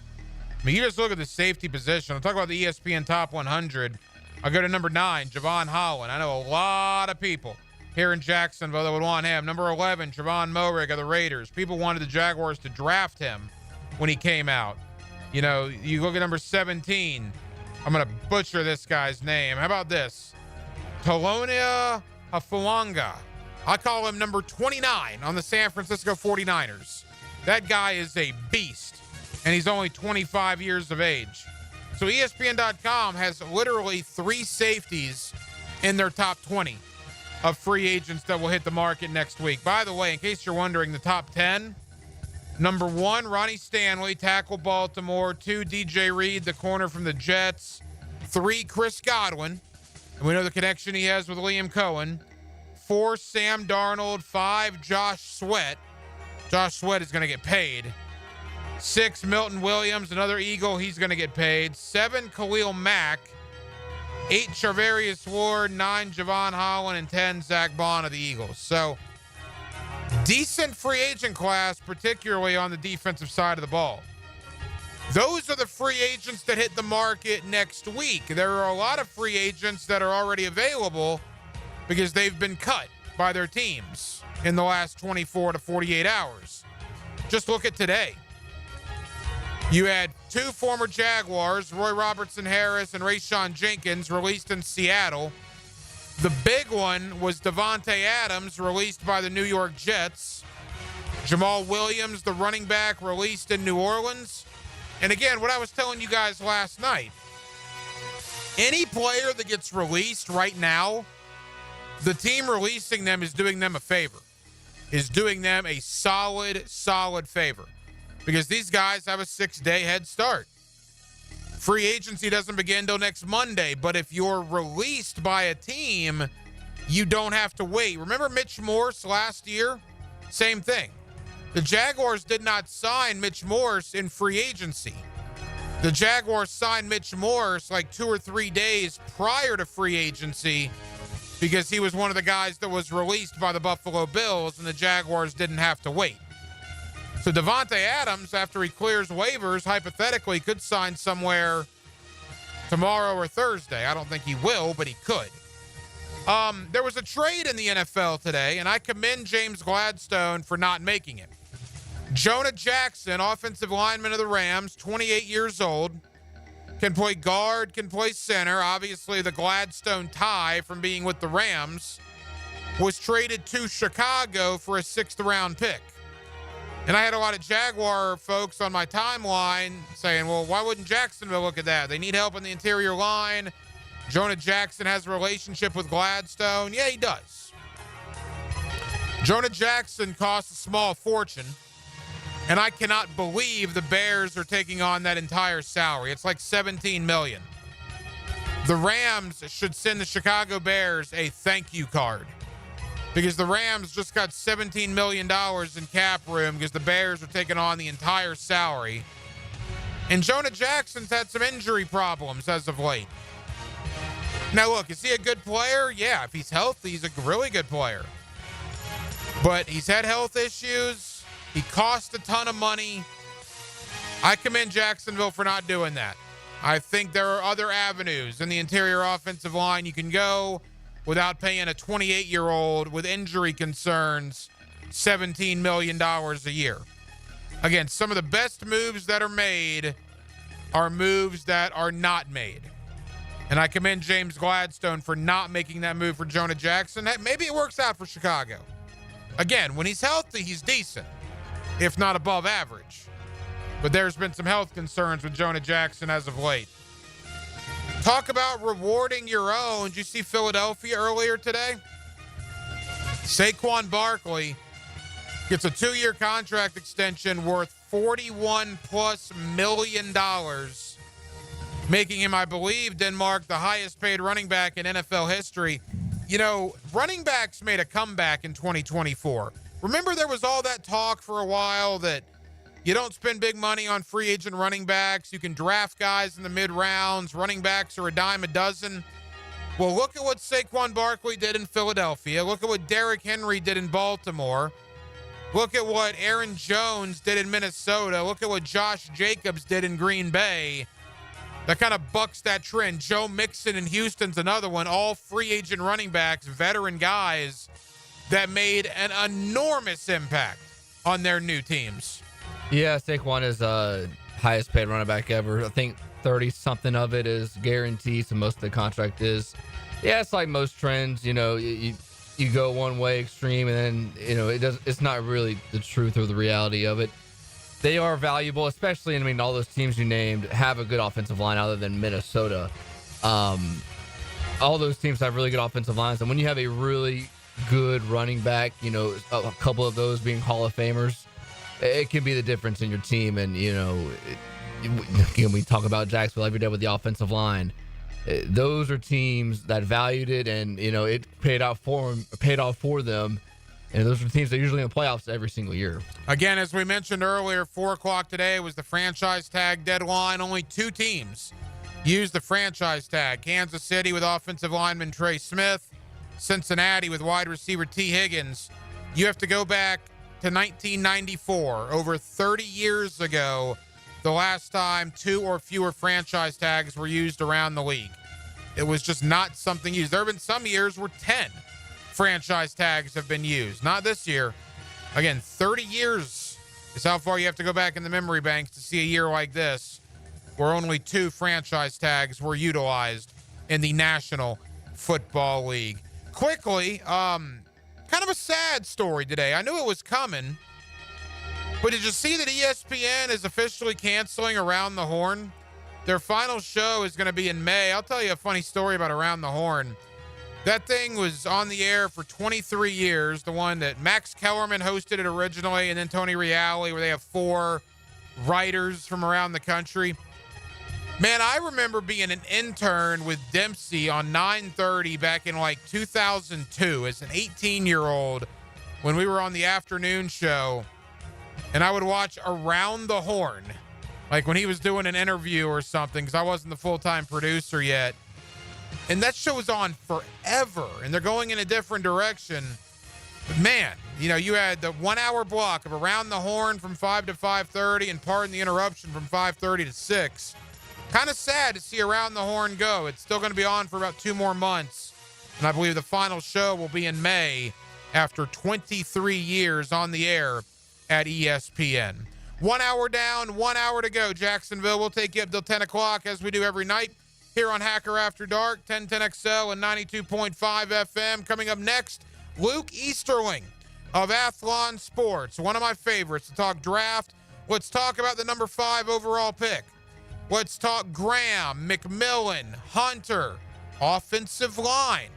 I mean, you just look at the safety position. I'll talk about the ESPN Top 100. I'll go to number 9, Javon Holland. I know a lot of people here in Jacksonville that would want him. Number 11, Trevon Moehrig of the Raiders. People wanted the Jaguars to draft him when he came out. You look at number 17. I'm going to butcher this guy's name. How about this? Tolonia Hafalanga. I call him number 29 on the San Francisco 49ers. That guy is a beast, and he's only 25 years of age. So ESPN.com has literally 3 safeties in their top 20 of free agents that will hit the market next week. By the way, in case you're wondering, the top 10, number 1, Ronnie Stanley, tackle Baltimore. 2, DJ Reed, the corner from the Jets. 3, Chris Godwin, and we know the connection he has with Liam Cohen. 4, Sam Darnold. 5, Josh Sweat. Josh Sweat is going to get paid. 6, Milton Williams, another Eagle. He's going to get paid. 7, Khalil Mack. 8, Charvarius Ward. 9, Javon Holland. And 10, Zach Bond of the Eagles. So, decent free agent class, particularly on the defensive side of the ball. Those are the free agents that hit the market next week. There are a lot of free agents that are already available because they've been cut. by their teams in the last 24 to 48 hours. Just look at today. You had two former Jaguars, Roy Robertson Harris and Rayshon Jenkins, released in Seattle. The big one was Devontae Adams, released by the New York Jets. Jamal Williams, the running back, released in New Orleans. And again, what I was telling you guys last night, any player that gets released right now, the team releasing them is doing them a favor, is doing them a solid favor, because these guys have a 6-day head start. Free agency doesn't begin till next Monday, but if you're released by a team, you don't have to wait. Remember Mitch Morse last year? Same thing. The Jaguars did not sign Mitch Morse in free agency. The Jaguars signed Mitch Morse like 2 or 3 days prior to free agency because he was one of the guys that was released by the Buffalo Bills, and the Jaguars didn't have to wait. So Devontae Adams, after he clears waivers, hypothetically could sign somewhere tomorrow or Thursday. I don't think he will, but he could. There was a trade in the NFL today, and I commend James Gladstone for not making it. Jonah Jackson, offensive lineman of the Rams, 28 years old, can play guard, can play center. Obviously, the Gladstone tie from being with the Rams was traded to Chicago for a 6th-round pick. And I had a lot of Jaguar folks on my timeline saying, well, why wouldn't Jacksonville look at that? They need help in the interior line. Jonah Jackson has a relationship with Gladstone. Yeah, he does. Jonah Jackson costs a small fortune, and I cannot believe the Bears are taking on that entire salary. It's like $17 million. The Rams should send the Chicago Bears a thank you card, because the Rams just got $17 million in cap room because the Bears are taking on the entire salary. And Jonah Jackson's had some injury problems as of late. Now, look, is he a good player? Yeah, if he's healthy, he's a really good player. But he's had health issues. He cost a ton of money. I commend Jacksonville for not doing that. I think there are other avenues in the interior offensive line you can go without paying a 28-year-old with injury concerns $17 million a year. Again, some of the best moves that are made are moves that are not made. And I commend James Gladstone for not making that move for Jonah Jackson. Maybe it works out for Chicago. Again, when he's healthy, he's decent, if not above average. But there's been some health concerns with Jonah Jackson as of late. Talk about rewarding your own. Did you see Philadelphia earlier today? Saquon Barkley gets a 2-year contract extension worth $41+ million, making him, I believe, Denmark, the highest paid running back in NFL history. You know, running backs made a comeback in 2024. Remember there was all that talk for a while that you don't spend big money on free agent running backs. You can draft guys in the mid-rounds. Running backs are a dime a dozen. Well, look at what Saquon Barkley did in Philadelphia. Look at what Derrick Henry did in Baltimore. Look at what Aaron Jones did in Minnesota. Look at what Josh Jacobs did in Green Bay. That kind of bucks that trend. Joe Mixon in Houston's another one. All free agent running backs, veteran guys that made an enormous impact on their new teams. Yeah, Saquon is highest paid running back ever. I think 30-something of it is guaranteed, so most of the contract is. Yeah, it's like most trends. You know, you go one way extreme, and then it's not really the truth or the reality of it. They are valuable, especially, I mean, all those teams you named have a good offensive line other than Minnesota. All those teams have really good offensive lines, and when you have a really good running back, a couple of those being Hall of Famers, it can be the difference in your team. And, again, we talk about Jacksonville every day with the offensive line. Those are teams that valued it, and, it paid off for them. And those are teams that are usually in the playoffs every single year. Again, as we mentioned earlier, 4 o'clock today was the franchise tag deadline. Only 2 teams used the franchise tag. Kansas City with offensive lineman Trey Smith. Cincinnati with wide receiver T. Higgins. You have to go back to 1994, over 30 years ago, the last time 2 or fewer franchise tags were used around the league. It was just not something used. There have been some years where 10 franchise tags have been used. Not this year. Again, 30 years is how far you have to go back in the memory banks to see a year like this, where only 2 franchise tags were utilized in the National Football League. Quickly, kind of a sad story today. I knew it was coming, but did you see that ESPN is officially canceling Around the Horn? Their final show is going to be in May. I'll tell you a funny story about Around the Horn. That thing was on the air for 23 years, the one that Max Kellerman hosted it originally, and then Tony Reale, where they have 4 writers from around the country. Man, I remember being an intern with Dempsey on 9:30 back in like 2002 as an 18-year-old when we were on the afternoon show, and I would watch Around the Horn, like when he was doing an interview or something, because I wasn't the full-time producer yet. And that show was on forever, and they're going in a different direction. But man, you know, you had the 1-hour block of Around the Horn from 5 to 5:30 and Pardon the Interruption from 5:30 to 6. Kind of sad to see Around the Horn go. It's still going to be on for about 2 more months. And I believe the final show will be in May after 23 years on the air at ESPN. 1 hour down, 1 hour to go. Jacksonville will take you up till 10 o'clock as we do every night here on Hacker After Dark, 1010XL and 92.5 FM. Coming up next, Luke Easterling of Athlon Sports, one of my favorites to talk draft. Let's talk about the number 5 overall pick. Let's talk Graham, McMillan, Hunter, offensive line.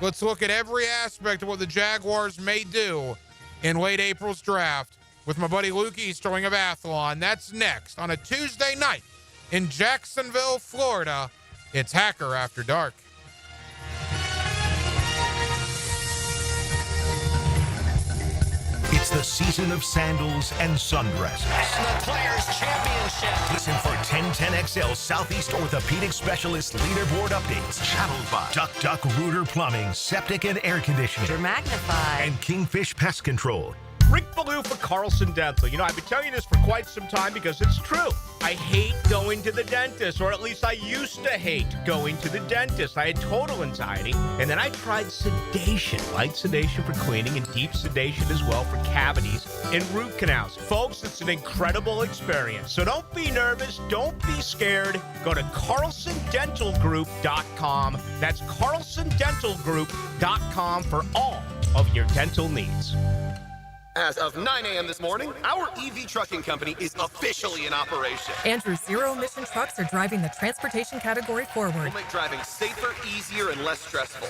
Let's look at every aspect of what the Jaguars may do in late April's draft with my buddy Luke Easterling of Athlon. That's next on a Tuesday night in Jacksonville, Florida. It's Hacker After Dark. It's the season of sandals and sundresses. And the Players' Championship. Listen for 1010XL Southeast Orthopedic Specialist leaderboard updates. Channeled by Duck Rooter Plumbing, Septic and Air Conditioning. Magnified. And Kingfish Pest Control. Rick Ballou for Carlson Dental. You know, I've been telling you this for quite some time because it's true. I hate going to the dentist, or at least I used to hate going to the dentist. I had total anxiety, and then I tried sedation, light sedation for cleaning and deep sedation as well for cavities and root canals. Folks, it's an incredible experience. So don't be nervous. Don't be scared. Go to CarlsonDentalGroup.com. That's CarlsonDentalGroup.com for all of your dental needs. As of 9 a.m. this morning, our EV trucking company is officially in operation. Andrew's zero-emission trucks are driving the transportation category forward. We'll make driving safer, easier, and less stressful.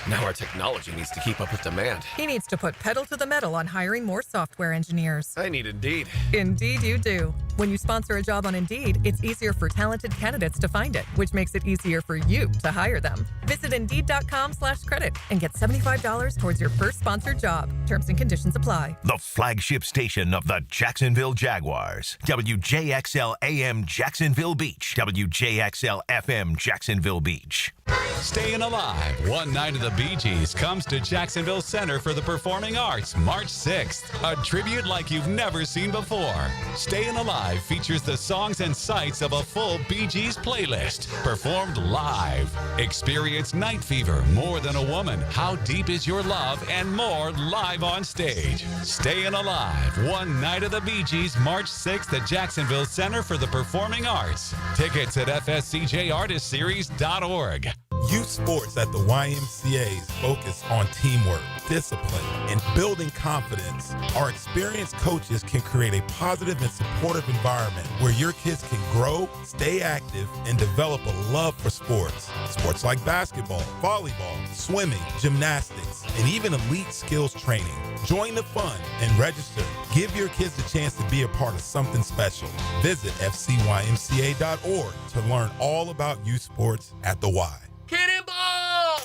Now our technology needs to keep up with demand. He needs to put pedal to the metal on hiring more software engineers. I need Indeed. Indeed you do. When you sponsor a job on Indeed, it's easier for talented candidates to find it, which makes it easier for you to hire them. Visit Indeed.com/credit and get $75 towards your first sponsored job. Terms and conditions apply. The flagship station of the Jacksonville Jaguars. WJXL AM Jacksonville Beach. WJXL FM Jacksonville Beach. Staying Alive, one night of the Bee Gees comes to Jacksonville Center for the Performing Arts March 6th. A tribute like you've never seen before. Staying Alive features the songs and sights of a full Bee Gees playlist performed live. Experience Night Fever, More Than a Woman, How Deep Is Your Love, and more live on stage. Staying Alive, one night of the Bee Gees March 6th at Jacksonville Center for the Performing Arts. Tickets at fscjartistseries.org. Youth sports at the YMCA's focus on teamwork, discipline, and building confidence. Our experienced coaches can create a positive and supportive environment where your kids can grow, stay active, and develop a love for sports. Sports like basketball, volleyball, swimming, gymnastics, and even elite skills training. Join the fun and register. Give your kids a chance to be a part of something special. Visit fcymca.org to learn all about youth sports at the Y. Cannonball!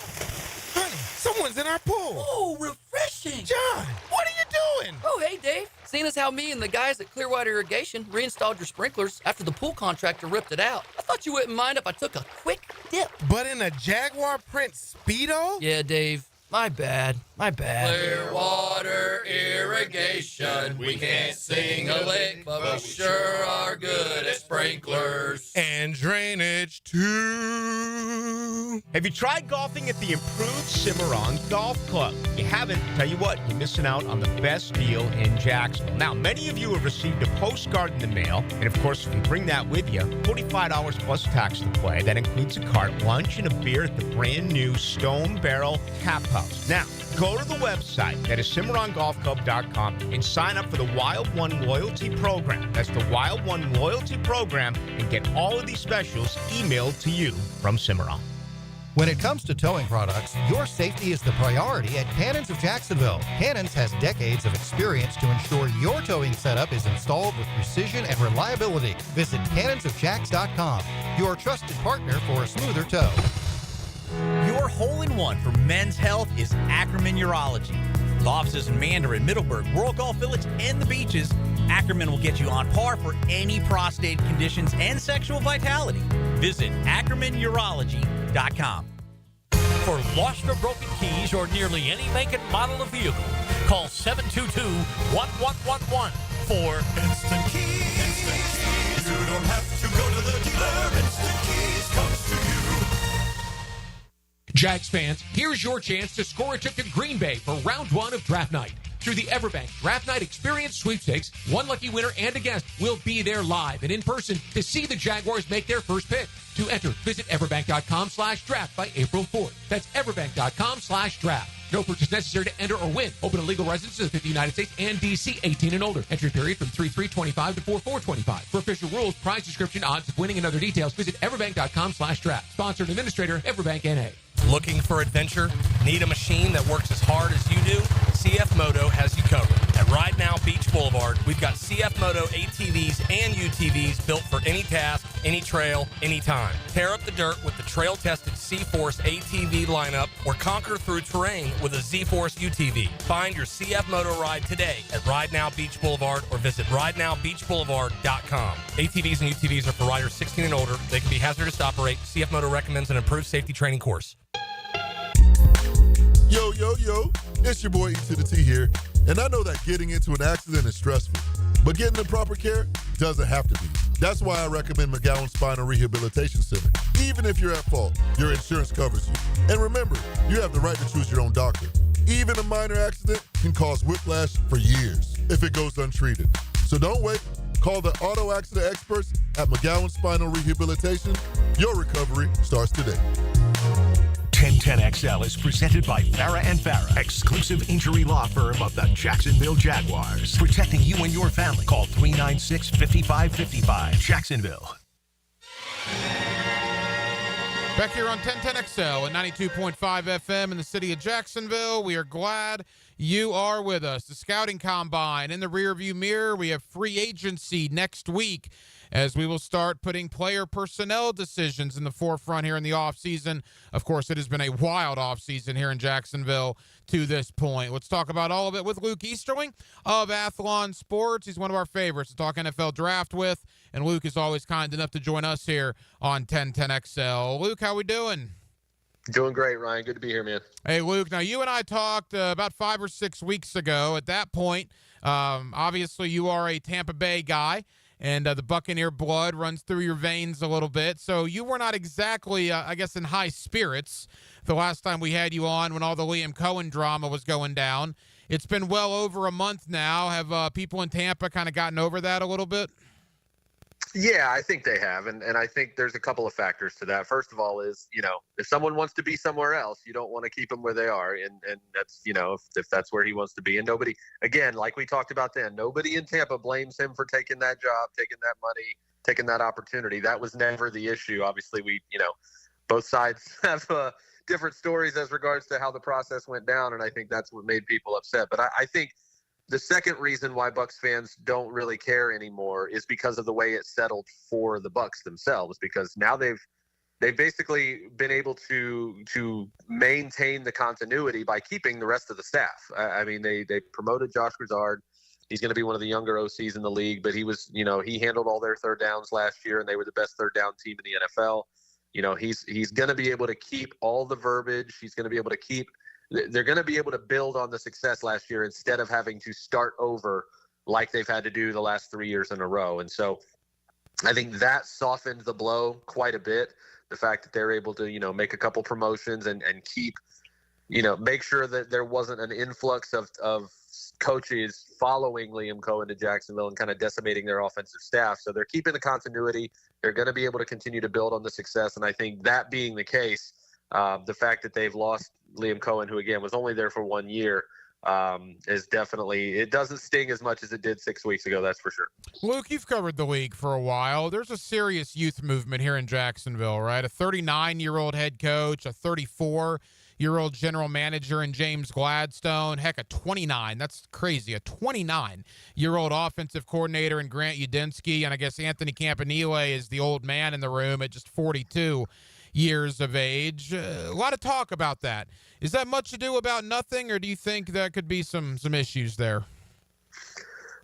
Honey, someone's in our pool. Oh, refreshing. John, what are you doing? Oh, hey, Dave. Seeing as how me and the guys at Clearwater Irrigation reinstalled your sprinklers after the pool contractor ripped it out, I thought you wouldn't mind if I took a quick dip. But in a Jaguar print Speedo? Yeah, Dave. My bad. Clearwater Irrigation. We can't sing a lick, but we sure are good at sprinklers. And drainage too. Have you tried golfing at the improved Cimarron Golf Club? If you haven't, tell you what, you're missing out on the best deal in Jacksonville. Now, many of you have received a postcard in the mail, and of course, if you bring that with you, $45 plus tax to play. That includes a cart, lunch, and a beer at the brand new Stone Barrel Tap House. Now, go to the website, that is CimarronGolfClub.com, and sign up for the Wild One Loyalty Program. That's the Wild One Loyalty Program, and get all of these specials emailed to you from Cimarron. When it comes to towing products, your safety is the priority at Cannons of Jacksonville. Cannons has decades of experience to ensure your towing setup is installed with precision and reliability. Visit cannonsofjacks.com, your trusted partner for a smoother tow. Your hole-in-one for men's health is Ackerman Urology. With offices in Mandarin, Middleburg, Rural Golf Village, and the beaches, Ackerman will get you on par for any prostate conditions and sexual vitality. Visit AckermanUrology.com. For lost or broken keys or nearly any make and model of vehicle, call 722-1111 for Instant Keys. Instant Keys. You don't have to go to the dealer. Instant Keys comes to you. Jags fans, here's your chance to score a trip to Green Bay for round one of draft night. Through the Everbank Draft Night Experience Sweepstakes, one lucky winner and a guest will be there live and in person to see the Jaguars make their first pick. To enter, visit everbank.com/draft by April 4th. That's everbank.com/draft. No purchase necessary to enter or win. Open to legal residents of the United States and D.C. 18 and older. Entry period from 3/3/25 to 4/4/25. For official rules, prize description, odds of winning, and other details, visit everbank.com/draft. Sponsor and administrator, Everbank N.A. Looking for adventure? Need a machine that works as hard as you do? CF Moto has you covered. At Ride Now Beach Boulevard, we've got CF Moto ATVs and UTVs built for any task, any trail, anytime. Tear up the dirt with the trail-tested C-Force ATV lineup or conquer through terrain with a Z-Force UTV. Find your CF Moto ride today at Ride Now Beach Boulevard or visit ridenowbeachboulevard.com. ATVs and UTVs are for riders 16 and older. They can be hazardous to operate. CF Moto recommends an improved safety training course. Yo, it's your boy E to the T here, and I know that getting into an accident is stressful, but getting the proper care doesn't have to be. That's why I recommend McGowan Spinal Rehabilitation Center. Even if you're at fault, your insurance covers you. And remember, you have the right to choose your own doctor. Even a minor accident can cause whiplash for years if it goes untreated. So don't wait. Call the auto accident experts at McGowan Spinal Rehabilitation. Your recovery starts today. 1010XL is presented by Farah and Farah, exclusive injury law firm of the Jacksonville Jaguars. Protecting you and your family. Call 396-5555. Jacksonville. Back here on 1010XL and 92.5 FM in the city of Jacksonville. We are glad you are with us. The scouting combine in the rearview mirror. We have free agency next week as we will start putting player personnel decisions in the forefront here in the offseason. Of course, it has been a wild offseason here in Jacksonville to this point. Let's talk about all of it with Luke Easterling of Athlon Sports. He's one of our favorites to talk NFL draft with, and Luke is always kind enough to join us here on 1010XL. Luke, how we doing? Doing great, Ryan. Good to be here, man. Hey, Luke. Now, you and I talked about 5 or 6 weeks ago. At that point, obviously you are a Tampa Bay guy, and the Buccaneer blood runs through your veins a little bit. So you were not exactly, I guess, in high spirits the last time we had you on when all the Liam Cohen drama was going down. It's been well over a month now. Have people in Tampa kind of gotten over that a little bit? Yeah, I think they have. And I think there's a couple of factors to that. First of all is, if someone wants to be somewhere else, you don't want to keep them where they are. And that's, if that's where he wants to be. And nobody, again, like we talked about then, nobody in Tampa blames him for taking that job, taking that money, taking that opportunity. That was never the issue. Obviously, both sides have different stories as regards to how the process went down. And I think that's what made people upset. But I think the second reason why Bucs fans don't really care anymore is because of the way it settled for the Bucs themselves, because now they've basically been able to maintain the continuity by keeping the rest of the staff. I mean, they promoted Josh Grizzard. He's going to be one of the younger OCs in the league, but he was, he handled all their third downs last year, and they were the best third down team in the NFL. He's going to be able to keep all the verbiage. He's going to be able to keep they're going to be able to build on the success last year instead of having to start over like they've had to do the last 3 years in a row. And so I think that softened the blow quite a bit. The fact that they're able to, make a couple promotions and keep, make sure that there wasn't an influx of coaches following Liam Cohen to Jacksonville and kind of decimating their offensive staff. So they're keeping the continuity. They're going to be able to continue to build on the success. And I think that being the case, the fact that they've lost Liam Cohen, who again was only there for 1 year, is definitely, it doesn't sting as much as it did 6 weeks ago. That's for sure. Luke, you've covered the league for a while. There's a serious youth movement here in Jacksonville, right? A 39-year-old head coach, a 34-year-old general manager in James Gladstone. Heck, a 29. That's crazy. A 29-year-old offensive coordinator in Grant Udinski. And I guess Anthony Campanile is the old man in the room at just 42 years of age. A lot of talk about that. Is that much ado about nothing, or do you think that could be some issues there?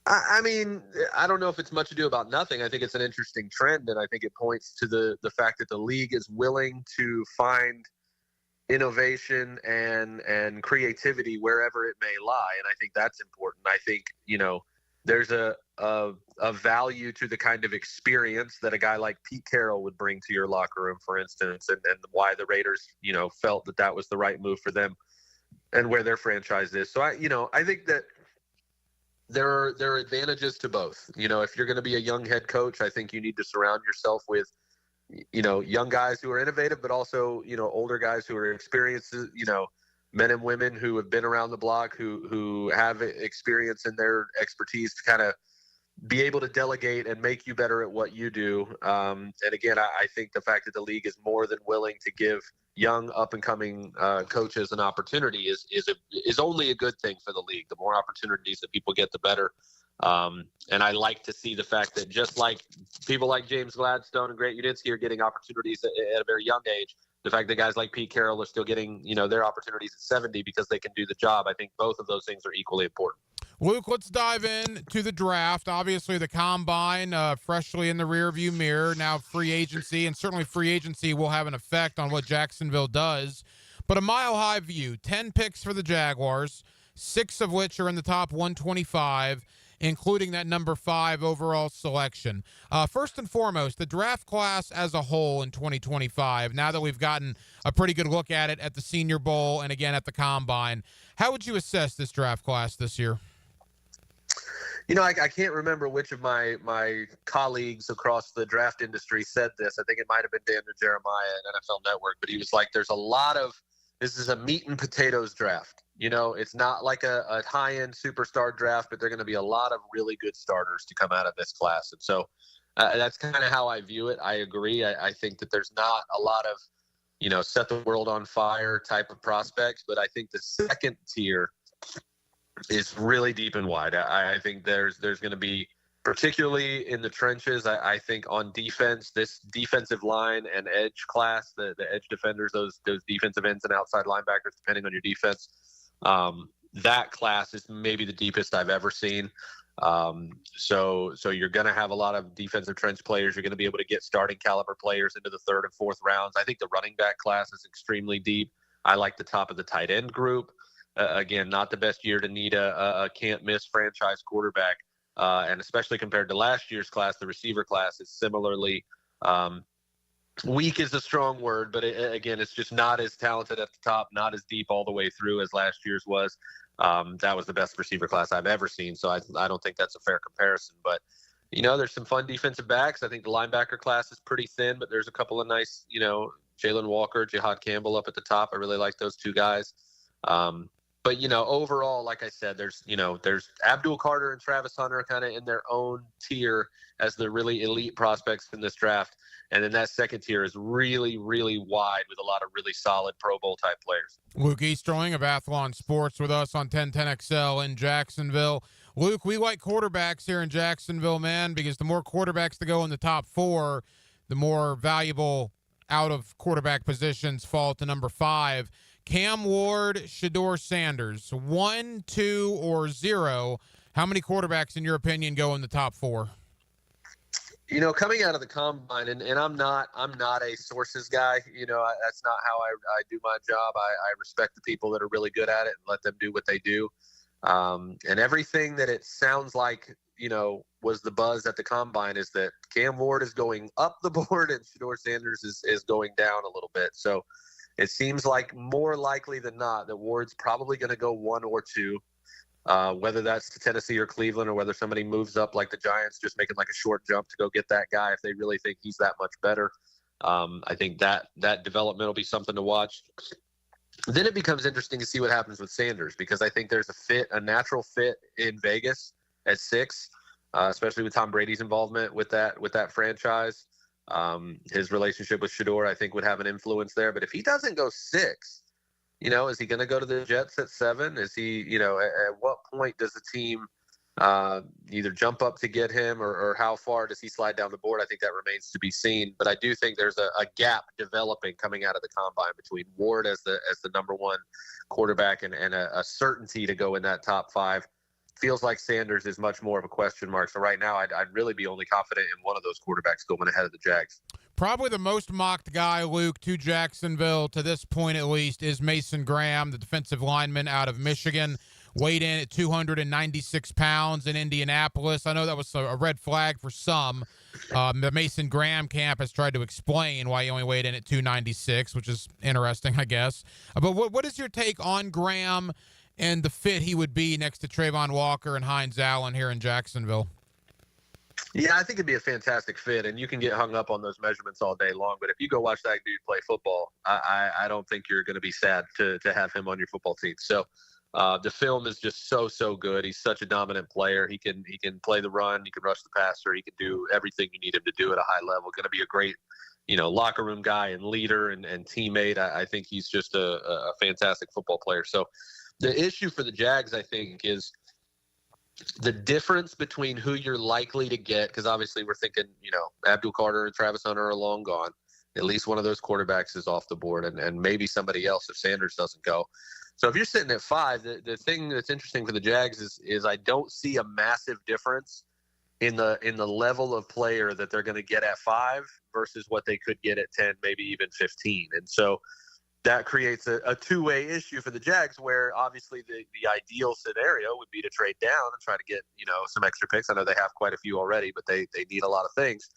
I mean, I don't know if it's much ado about nothing. I think it's an interesting trend, and I think it points to the fact that the league is willing to find innovation and creativity wherever it may lie, and I think that's important. I think, there's a value to the kind of experience that a guy like Pete Carroll would bring to your locker room, for instance, and why the Raiders, felt that was the right move for them and where their franchise is. So I think that there are advantages to both. If you're going to be a young head coach, I think you need to surround yourself with, young guys who are innovative, but also, older guys who are experienced, men and women who have been around the block, who have experience in their expertise to kind of be able to delegate and make you better at what you do. And again, I think the fact that the league is more than willing to give young up and coming coaches an opportunity is only a good thing for the league. The more opportunities that people get, the better. And I like to see the fact that just like people like James Gladstone and Grant Udinski are getting opportunities at a very young age, the fact that guys like Pete Carroll are still getting, their opportunities at 70 because they can do the job. I think both of those things are equally important. Luke, let's dive in to the draft. Obviously, the combine freshly in the rearview mirror. Now free agency, and certainly free agency will have an effect on what Jacksonville does. But a mile-high view, 10 picks for the Jaguars, 6 of which are in the top 125, including that number 5 overall selection. First and foremost, the draft class as a whole in 2025, now that we've gotten a pretty good look at it at the Senior Bowl and again at the Combine, how would you assess this draft class this year? I can't remember which of my colleagues across the draft industry said this. I think it might have been Dan Jeremiah at NFL Network, but he was like, this is a meat and potatoes draft. It's not like a high-end superstar draft, but there are going to be a lot of really good starters to come out of this class. And so that's kind of how I view it. I agree. I think that there's not a lot of, set the world on fire type of prospects, but I think the second tier is really deep and wide. I think there's going to be, particularly in the trenches, I think on defense, this defensive line and edge class, the edge defenders, those defensive ends and outside linebackers, depending on your defense, that class is maybe the deepest I've ever seen. So you're going to have a lot of defensive trench players. You're going to be able to get starting caliber players into the 3rd and 4th rounds. I think the running back class is extremely deep. I like the top of the tight end group. Again, not the best year to need a can't-miss franchise quarterback. And especially compared to last year's class, the receiver class is similarly weak is a strong word, but again, it's just not as talented at the top, not as deep all the way through as last year's was. That was the best receiver class I've ever seen, so I don't think that's a fair comparison. But, there's some fun defensive backs. I think the linebacker class is pretty thin, but there's a couple of nice, Jalen Walker, Jihad Campbell up at the top. I really like those two guys. But, overall, like I said, there's Abdul Carter and Travis Hunter kind of in their own tier as the really elite prospects in this draft. And then that second tier is really, really wide with a lot of really solid Pro Bowl type players. Luke Easterling of Athlon Sports with us on 1010XL in Jacksonville. Luke, we like quarterbacks here in Jacksonville, man, because the more quarterbacks to go in the top 4, the more valuable out of quarterback positions fall to number 5. Cam Ward, Shedeur Sanders, 1, 2, or 0. How many quarterbacks, in your opinion, go in the top 4? Coming out of the combine, and I'm not a sources guy. That's not how I do my job. I respect the people that are really good at it and let them do what they do. And everything that it sounds like, was the buzz at the combine is that Cam Ward is going up the board and Shedeur Sanders is going down a little bit. So it seems like more likely than not that Ward's probably going to go 1 or 2. Whether that's to Tennessee or Cleveland, or whether somebody moves up like the Giants, just making like a short jump to go get that guy if they really think he's that much better. I think that development will be something to watch. Then it becomes interesting to see what happens with Sanders, because I think there's a natural fit in Vegas at 6, especially with Tom Brady's involvement with that franchise. His relationship with Shedeur, I think, would have an influence there. But if he doesn't go 6, is he going to go to the Jets at 7? Is he, at what point does the team either jump up to get him, or how far does he slide down the board? I think that remains to be seen. But I do think there's a gap developing coming out of the combine between Ward as the number 1 quarterback and a certainty to go in that top 5. Feels like Sanders is much more of a question mark. So right now, I'd really be only confident in one of those quarterbacks going ahead of the Jags. Probably the most mocked guy, Luke, to Jacksonville, to this point at least, is Mason Graham, the defensive lineman out of Michigan, weighed in at 296 pounds in Indianapolis. I know that was a red flag for some. The Mason Graham camp has tried to explain why he only weighed in at 296, which is interesting, I guess. But what is your take on Graham and the fit he would be next to Trayvon Walker and Hines Allen here in Jacksonville? Yeah, I think it'd be a fantastic fit, and you can get hung up on those measurements all day long. But if you go watch that dude play football, I don't think you're going to be sad to have him on your football team. So the film is just so good. He's such a dominant player. He can play the run, he can rush the passer, he can do everything you need him to do at a high level. Going to be a great, locker room guy and leader and teammate. I think he's just a fantastic football player. So the issue for the Jags, I think, is the difference between who you're likely to get, because obviously we're thinking, Abdul Carter and Travis Hunter are long gone. At least one of those quarterbacks is off the board, and maybe somebody else if Sanders doesn't go. So if you're sitting at 5, the thing that's interesting for the Jags is I don't see a massive difference in the level of player that they're going to get at 5 versus what they could get at 10, maybe even 15. And so that creates a two-way issue for the Jags, where obviously the ideal scenario would be to trade down and try to get, some extra picks. I know they have quite a few already, but they need a lot of things.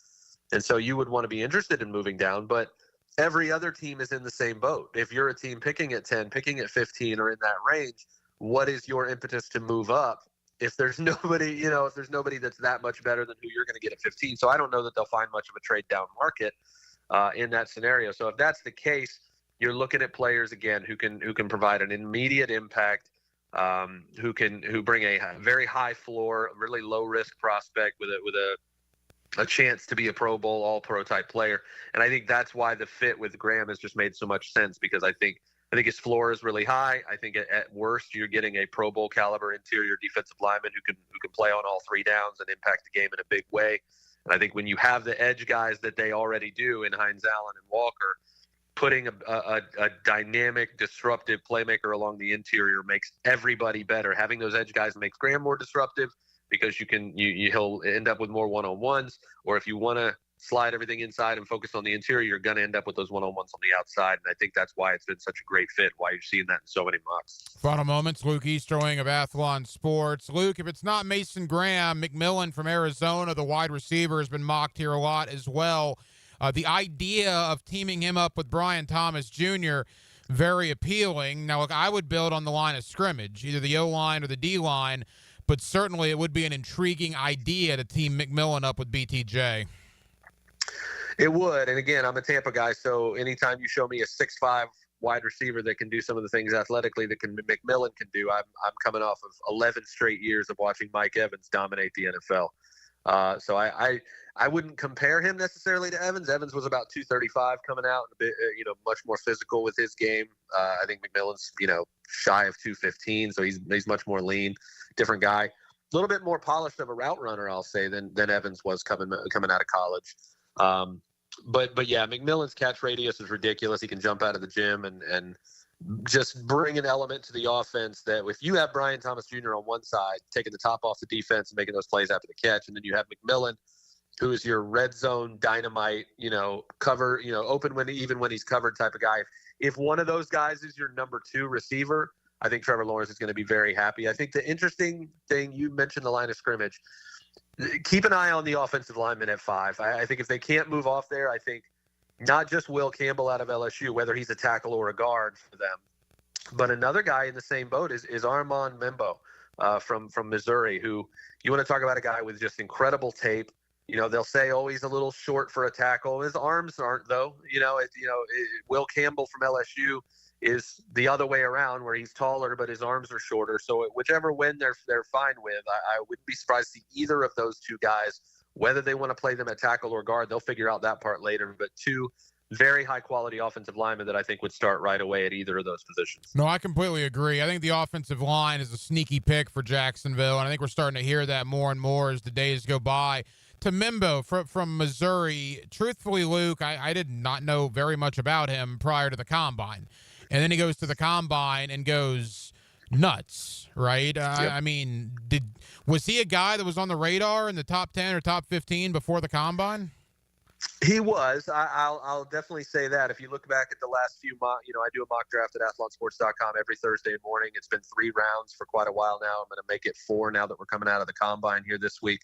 And so you would want to be interested in moving down, but every other team is in the same boat. If you're a team picking at 10, picking at 15, or in that range, what is your impetus to move up if there's nobody, if there's nobody that's that much better than who you're going to get at 15? So I don't know that they'll find much of a trade down market in that scenario. So if that's the case, you're looking at players again who can provide an immediate impact, who bring a very high floor, really low risk prospect with a chance to be a Pro Bowl, All Pro type player. And I think that's why the fit with Graham has just made so much sense, because I think his floor is really high. I think at worst you're getting a Pro Bowl caliber interior defensive lineman who can play on all 3 downs and impact the game in a big way. And I think when you have the edge guys that they already do in Hines Allen and Walker, putting a dynamic, disruptive playmaker along the interior makes everybody better. Having those edge guys makes Graham more disruptive, because he'll end up with more one-on-ones. Or if you want to slide everything inside and focus on the interior, you're going to end up with those one-on-ones on the outside. And I think that's why it's been such a great fit, why you're seeing that in so many mocks. Final moments, Luke Easterling of Athlon Sports. Luke, if it's not Mason Graham, McMillan from Arizona, the wide receiver, has been mocked here a lot as well. The idea of teaming him up with Brian Thomas Jr., very appealing. Now, look, I would build on the line of scrimmage, either the O-line or the D-line, but certainly it would be an intriguing idea to team McMillan up with BTJ. It would. And again, I'm a Tampa guy, so anytime you show me a 6'5" wide receiver that can do some of the things athletically that McMillan can do, I'm coming off of 11 straight years of watching Mike Evans dominate the NFL. So I wouldn't compare him necessarily to Evans. Evans was about 235 coming out, a bit, much more physical with his game. I think McMillan's, shy of 215, so he's much more lean, different guy, a little bit more polished of a route runner, I'll say, than Evans was coming out of college. But yeah, McMillan's catch radius is ridiculous. He can jump out of the gym and just bring an element to the offense that if you have Brian Thomas Jr. on one side, taking the top off the defense and making those plays after the catch, and then you have McMillan who is your red zone dynamite, cover, open even when he's covered type of guy. If one of those guys is your number 2 receiver, I think Trevor Lawrence is going to be very happy. I think the interesting thing, you mentioned the line of scrimmage. Keep an eye on the offensive lineman at 5. I think if they can't move off there, I think not just Will Campbell out of LSU, whether he's a tackle or a guard for them, but another guy in the same boat is Armand Membo from Missouri, who you want to talk about a guy with just incredible tape. They'll say, oh, he's a little short for a tackle. His arms aren't, though. Will Campbell from LSU is the other way around, where he's taller but his arms are shorter. So whichever win they're fine with, I wouldn't be surprised to see either of those two guys, whether they want to play them at tackle or guard. They'll figure out that part later. But 2 very high-quality offensive linemen that I think would start right away at either of those positions. No, I completely agree. I think the offensive line is a sneaky pick for Jacksonville, and I think we're starting to hear that more and more as the days go by. To Membo from Missouri, truthfully, Luke, I did not know very much about him prior to the Combine. And then he goes to the Combine and goes nuts, right? Yep. I mean, was he a guy that was on the radar in the top 10 or top 15 before the Combine? He was. I'll definitely say that. If you look back at the last few I do a mock draft at athlonsports.com every Thursday morning. It's been 3 rounds for quite a while now. I'm going to make it 4 now that we're coming out of the Combine here this week.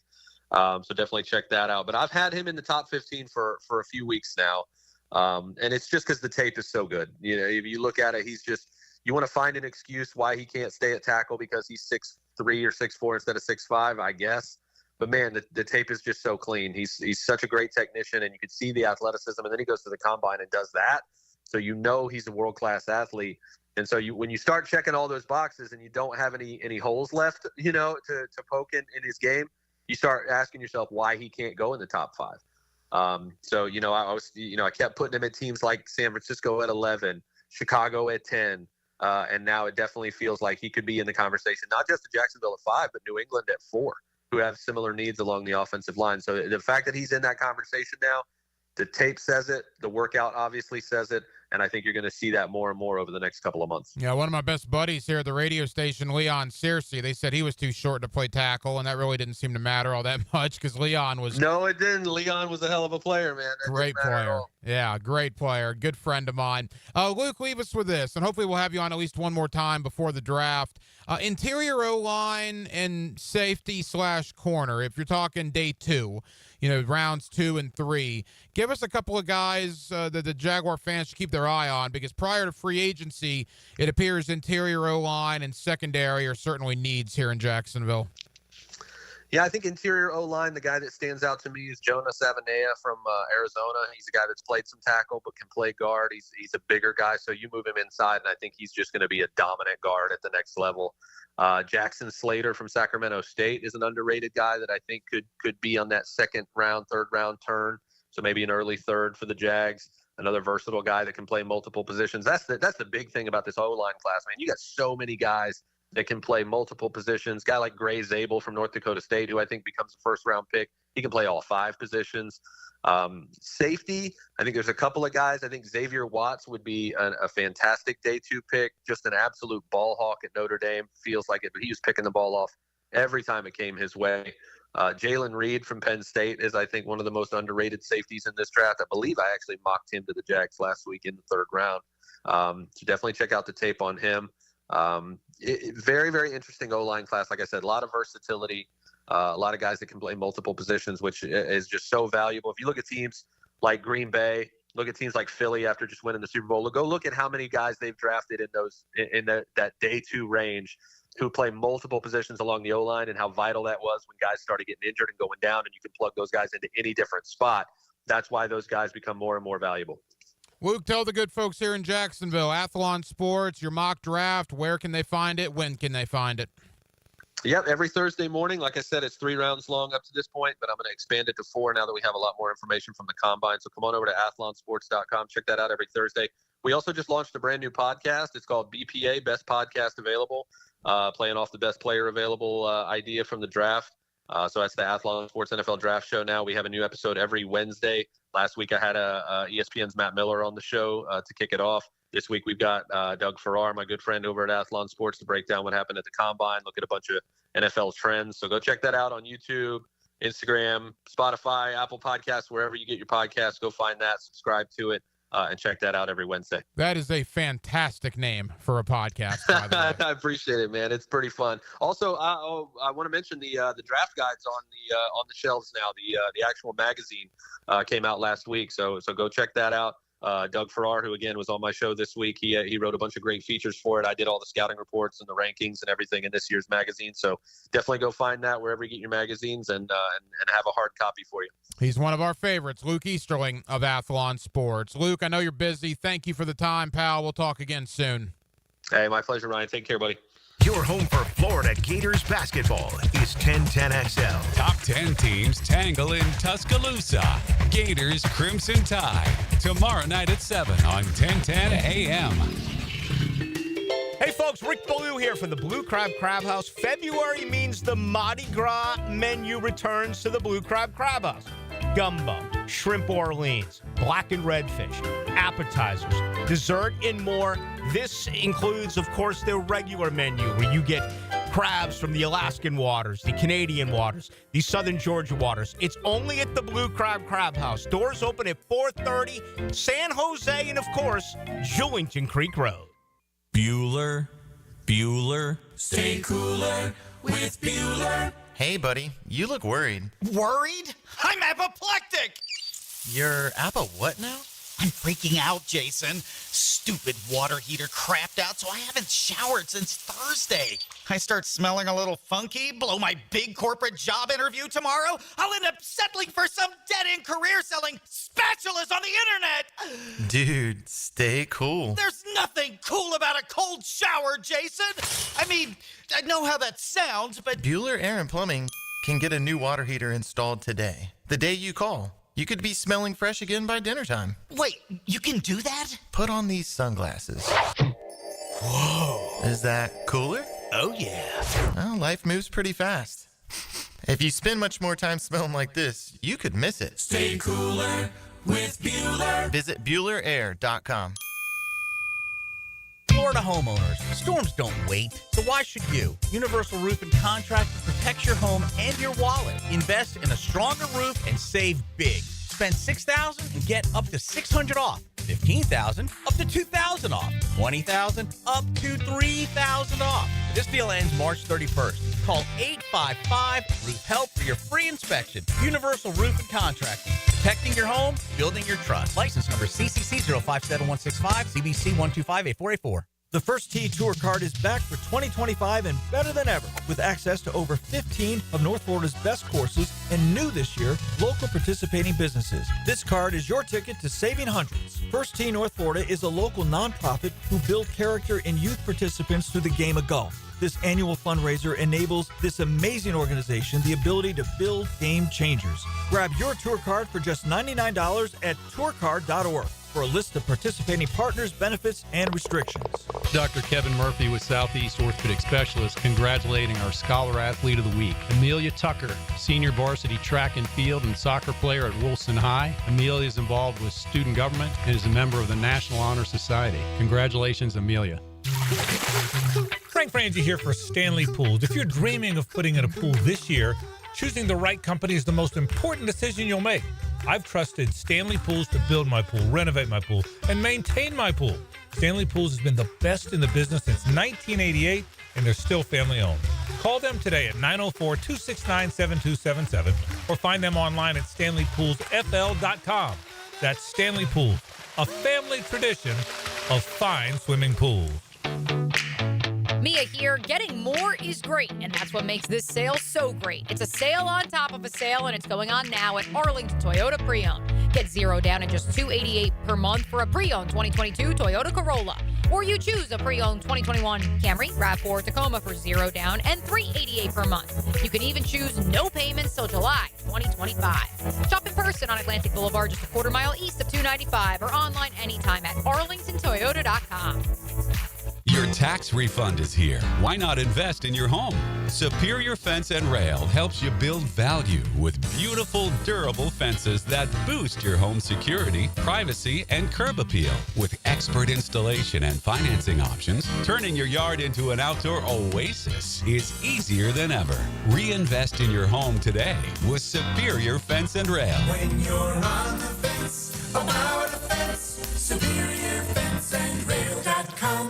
So definitely check that out. But I've had him in the top 15 for a few weeks now. And it's just because the tape is so good. If you look at it, you want to find an excuse why he can't stay at tackle because he's 6'3" or 6'4" instead of 6'5", I guess. But man, the tape is just so clean. He's such a great technician, and you can see the athleticism. And then he goes to the Combine and does that. So he's a world-class athlete. And so when you start checking all those boxes and you don't have any holes left, to poke in his game, you start asking yourself why he can't go in the top 5. I kept putting him at teams like San Francisco at 11, Chicago at 10. And now it definitely feels like he could be in the conversation, not just at Jacksonville at 5, but New England at 4, who have similar needs along the offensive line. So the fact that he's in that conversation now, the tape says it, the workout obviously says it, and I think you're going to see that more and more over the next couple of months. Yeah, one of my best buddies here at the radio station, Leon Searcy, they said he was too short to play tackle, and that really didn't seem to matter all that much because Leon was... No, it didn't. Leon was a hell of a player, man. Great player. Yeah, great player. Good friend of mine. Luke, leave us with this, and hopefully we'll have you on at least one more time before the draft. Interior O-line and safety/corner, if you're talking day 2, rounds 2 and 3, give us a couple of guys that the Jaguar fans should keep their eye on, because prior to free agency, it appears interior O-line and secondary are certainly needs here in Jacksonville. Yeah, I think interior O-line, the guy that stands out to me is Jonas Avenea from Arizona. He's a guy that's played some tackle but can play guard. He's a bigger guy, so you move him inside, and I think he's just going to be a dominant guard at the next level. Jackson Slater from Sacramento State is an underrated guy that I think could be on that 2nd round, 3rd round turn, so maybe an early 3rd for the Jags. Another versatile guy that can play multiple positions. That's the big thing about this O-line class, man. You got so many guys that can play multiple positions. Guy like Gray Zabel from North Dakota State, who I think becomes a 1st-round pick. He can play all 5 positions. Safety, I think there's a couple of guys. I think Xavier Watts would be a fantastic day 2 pick, just an absolute ball hawk at Notre Dame. Feels like it, but he was picking the ball off every time it came his way. Jalen Reed from Penn State is, I think, one of the most underrated safeties in this draft. I believe I actually mocked him to the Jags last week in the 3rd round. So definitely check out the tape on him. Very, very interesting O-line class. Like I said, a lot of versatility, a lot of guys that can play multiple positions, which is just so valuable. If you look at teams like Green Bay, look at teams like Philly after just winning the Super Bowl, go look at how many guys they've drafted in that day 2 range who play multiple positions along the O-line, and how vital that was when guys started getting injured and going down, and you can plug those guys into any different spot. That's why those guys become more and more valuable. Luke, tell the good folks here in Jacksonville, Athlon Sports, your mock draft, where can they find it? When can they find it? Yep, every Thursday morning. Like I said, it's 3 rounds long up to this point, but I'm going to expand it to 4 now that we have a lot more information from the Combine. So come on over to athlonsports.com. Check that out every Thursday. We also just launched a brand new podcast. It's called BPA, Best Podcast Available, playing off the best player available idea from the draft. So that's the Athlon Sports NFL Draft Show now. We have a new episode every Wednesday. Last week I had ESPN's Matt Miller on the show to kick it off. This week we've got Doug Farrar, my good friend over at Athlon Sports, to break down what happened at the Combine, look at a bunch of NFL trends. So go check that out on YouTube Instagram, Spotify, Apple Podcasts, wherever you get your podcasts. Go find that, subscribe to it, and check that out every Wednesday. That is a fantastic name for a podcast, by the way. I appreciate it, man. It's pretty fun. Also, I want to mention the draft guides on the shelves now. The actual magazine came out last week, so go check that out. Doug Farrar, who again was on my show this week, he wrote a bunch of great features for it. I did all the scouting reports and the rankings and everything in this year's magazine. So definitely go find that wherever you get your magazines and have a hard copy for you. He's one of our favorites, Luke Easterling of Athlon Sports. Luke, I know you're busy. Thank you for the time, pal. We'll talk again soon. Hey, my pleasure, Ryan. Take care, buddy. Your home for Florida Gators basketball is 1010XL. Top 10 teams tangle in Tuscaloosa. Gators Crimson Tide. Tomorrow night at 7 on 1010 AM. Hey folks, Rick Ballou here from the Blue Crab Crab House. February means the Mardi Gras menu returns to the Blue Crab Crab House. Gumbo, shrimp Orleans, black and red fish, appetizers, dessert, and more. This includes, of course, their regular menu where you get crabs from the Alaskan waters, the Canadian waters, the Southern Georgia waters. It's only at the Blue Crab Crab House. Doors open at 4:30, San Jose, and, of course, Jewington Creek Road. Bueller, stay cooler with Bueller. Hey, buddy, you look worried. Worried? I'm apoplectic. You're what now? I'm freaking out, Jason. Stupid water heater crapped out, so I haven't showered since Thursday. I start smelling a little funky, blow my big corporate job interview tomorrow. I'll end up settling for some dead-end career selling spatulas on the internet. Dude, stay cool. There's nothing cool about a cold shower, Jason. I mean, I know how that sounds, but Bueller Air and Plumbing can get a new water heater installed today. The day you call. You could be smelling fresh again by dinner time. Wait, you can do that? Put on these sunglasses. Whoa. Is that cooler? Oh, yeah. Well, life moves pretty fast. If you spend much more time smelling like this, you could miss it. Stay cooler with Bueller. Visit BuellerAir.com. Florida homeowners, storms don't wait, so why should you? Universal Roof and Contracting protects your home and your wallet. Invest in a stronger roof and save big. Spend $6,000 and get up to $600 off. $15,000 up to $2,000 off. $20,000 up to $3,000 off. This deal ends March 31st. Call 855-ROOF-HELP for your free inspection. Universal Roof and Contracting. Protecting your home, building your trust. License number CCC 057165, CBC 1258484. The First Tee Tour Card is back for 2025 and better than ever, with access to over 15 of North Florida's best courses and new this year, local participating businesses. This card is your ticket to saving hundreds. First Tee North Florida is a local nonprofit who build character in youth participants through the game of golf. This annual fundraiser enables this amazing organization the ability to build game changers. Grab your tour card for just $99 at tourcard.org. For a list of participating partners, benefits, and restrictions. Dr. Kevin Murphy with Southeast Orthopedic Specialists congratulating our Scholar Athlete of the Week, Amelia Tucker, senior varsity track and field and soccer player at Wilson High. Amelia is involved with student government and is a member of the National Honor Society. Congratulations, Amelia. Frank Frangie here for Stanley Pools. If you're dreaming of putting in a pool this year, choosing the right company is the most important decision you'll make. I've trusted Stanley Pools to build my pool, renovate my pool, and maintain my pool. Stanley Pools has been the best in the business since 1988, and they're still family-owned. Call them today at 904-269-7277 or find them online at StanleyPoolsFL.com. That's Stanley Pools, a family tradition of fine swimming pools. Mia here. Getting more is great, and that's what makes this sale so great. It's a sale on top of a sale, and it's going on now at Arlington Toyota Pre-Owned. Get $0 down at just $288 per month for a pre-owned 2022 Toyota Corolla. Or you choose a pre-owned 2021 Camry, RAV4, Tacoma for $0 down and $388 per month. You can even choose no payments till July 2025. Shop in person on Atlantic Boulevard just a quarter mile east of 295 or online anytime at arlingtontoyota.com. Your tax refund is here. Why not invest in your home? Superior Fence and Rail helps you build value with beautiful, durable fences that boost your home security, privacy, and curb appeal. With expert installation and financing options, turning your yard into an outdoor oasis is easier than ever. Reinvest in your home today with Superior Fence and Rail. When you're on the fence, about the fence, SuperiorFenceandRail.com.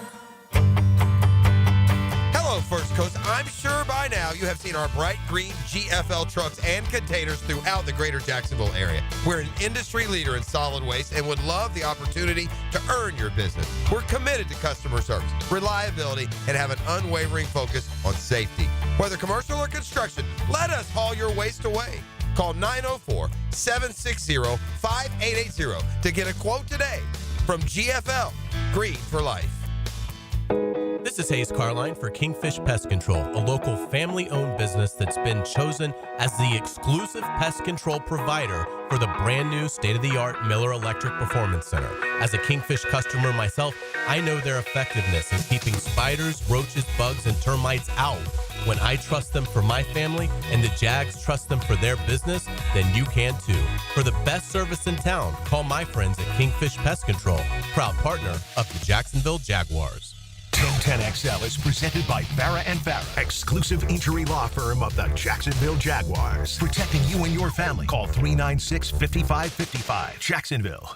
Hello, First Coast. I'm sure by now you have seen our bright green GFL trucks and containers throughout the greater Jacksonville area. We're an industry leader in solid waste and would love the opportunity to earn your business. We're committed to customer service, reliability, and have an unwavering focus on safety. Whether commercial or construction, let us haul your waste away. Call 904-760-5880 to get a quote today from GFL, Green for Life. This is Hayes Carline for Kingfish Pest Control, a local family-owned business that's been chosen as the exclusive pest control provider for the brand new state-of-the-art Miller Electric Performance Center. As a Kingfish customer myself, I know their effectiveness in keeping spiders, roaches, bugs, and termites out. When I trust them for my family and the Jags trust them for their business, then you can too. For the best service in town, call my friends at Kingfish Pest Control, proud partner of the Jacksonville Jaguars. 1010XL is presented by Farah & Farah, exclusive injury law firm of the Jacksonville Jaguars. Protecting you and your family. Call 396-5555. Jacksonville.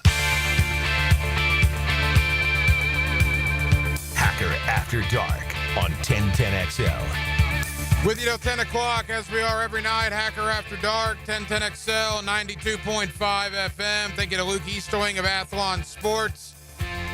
Hacker After Dark on 1010XL. With you till 10 o'clock, as we are every night, Hacker After Dark, 1010XL, 92.5 FM. Thank you to Luke Easterling of Athlon Sports.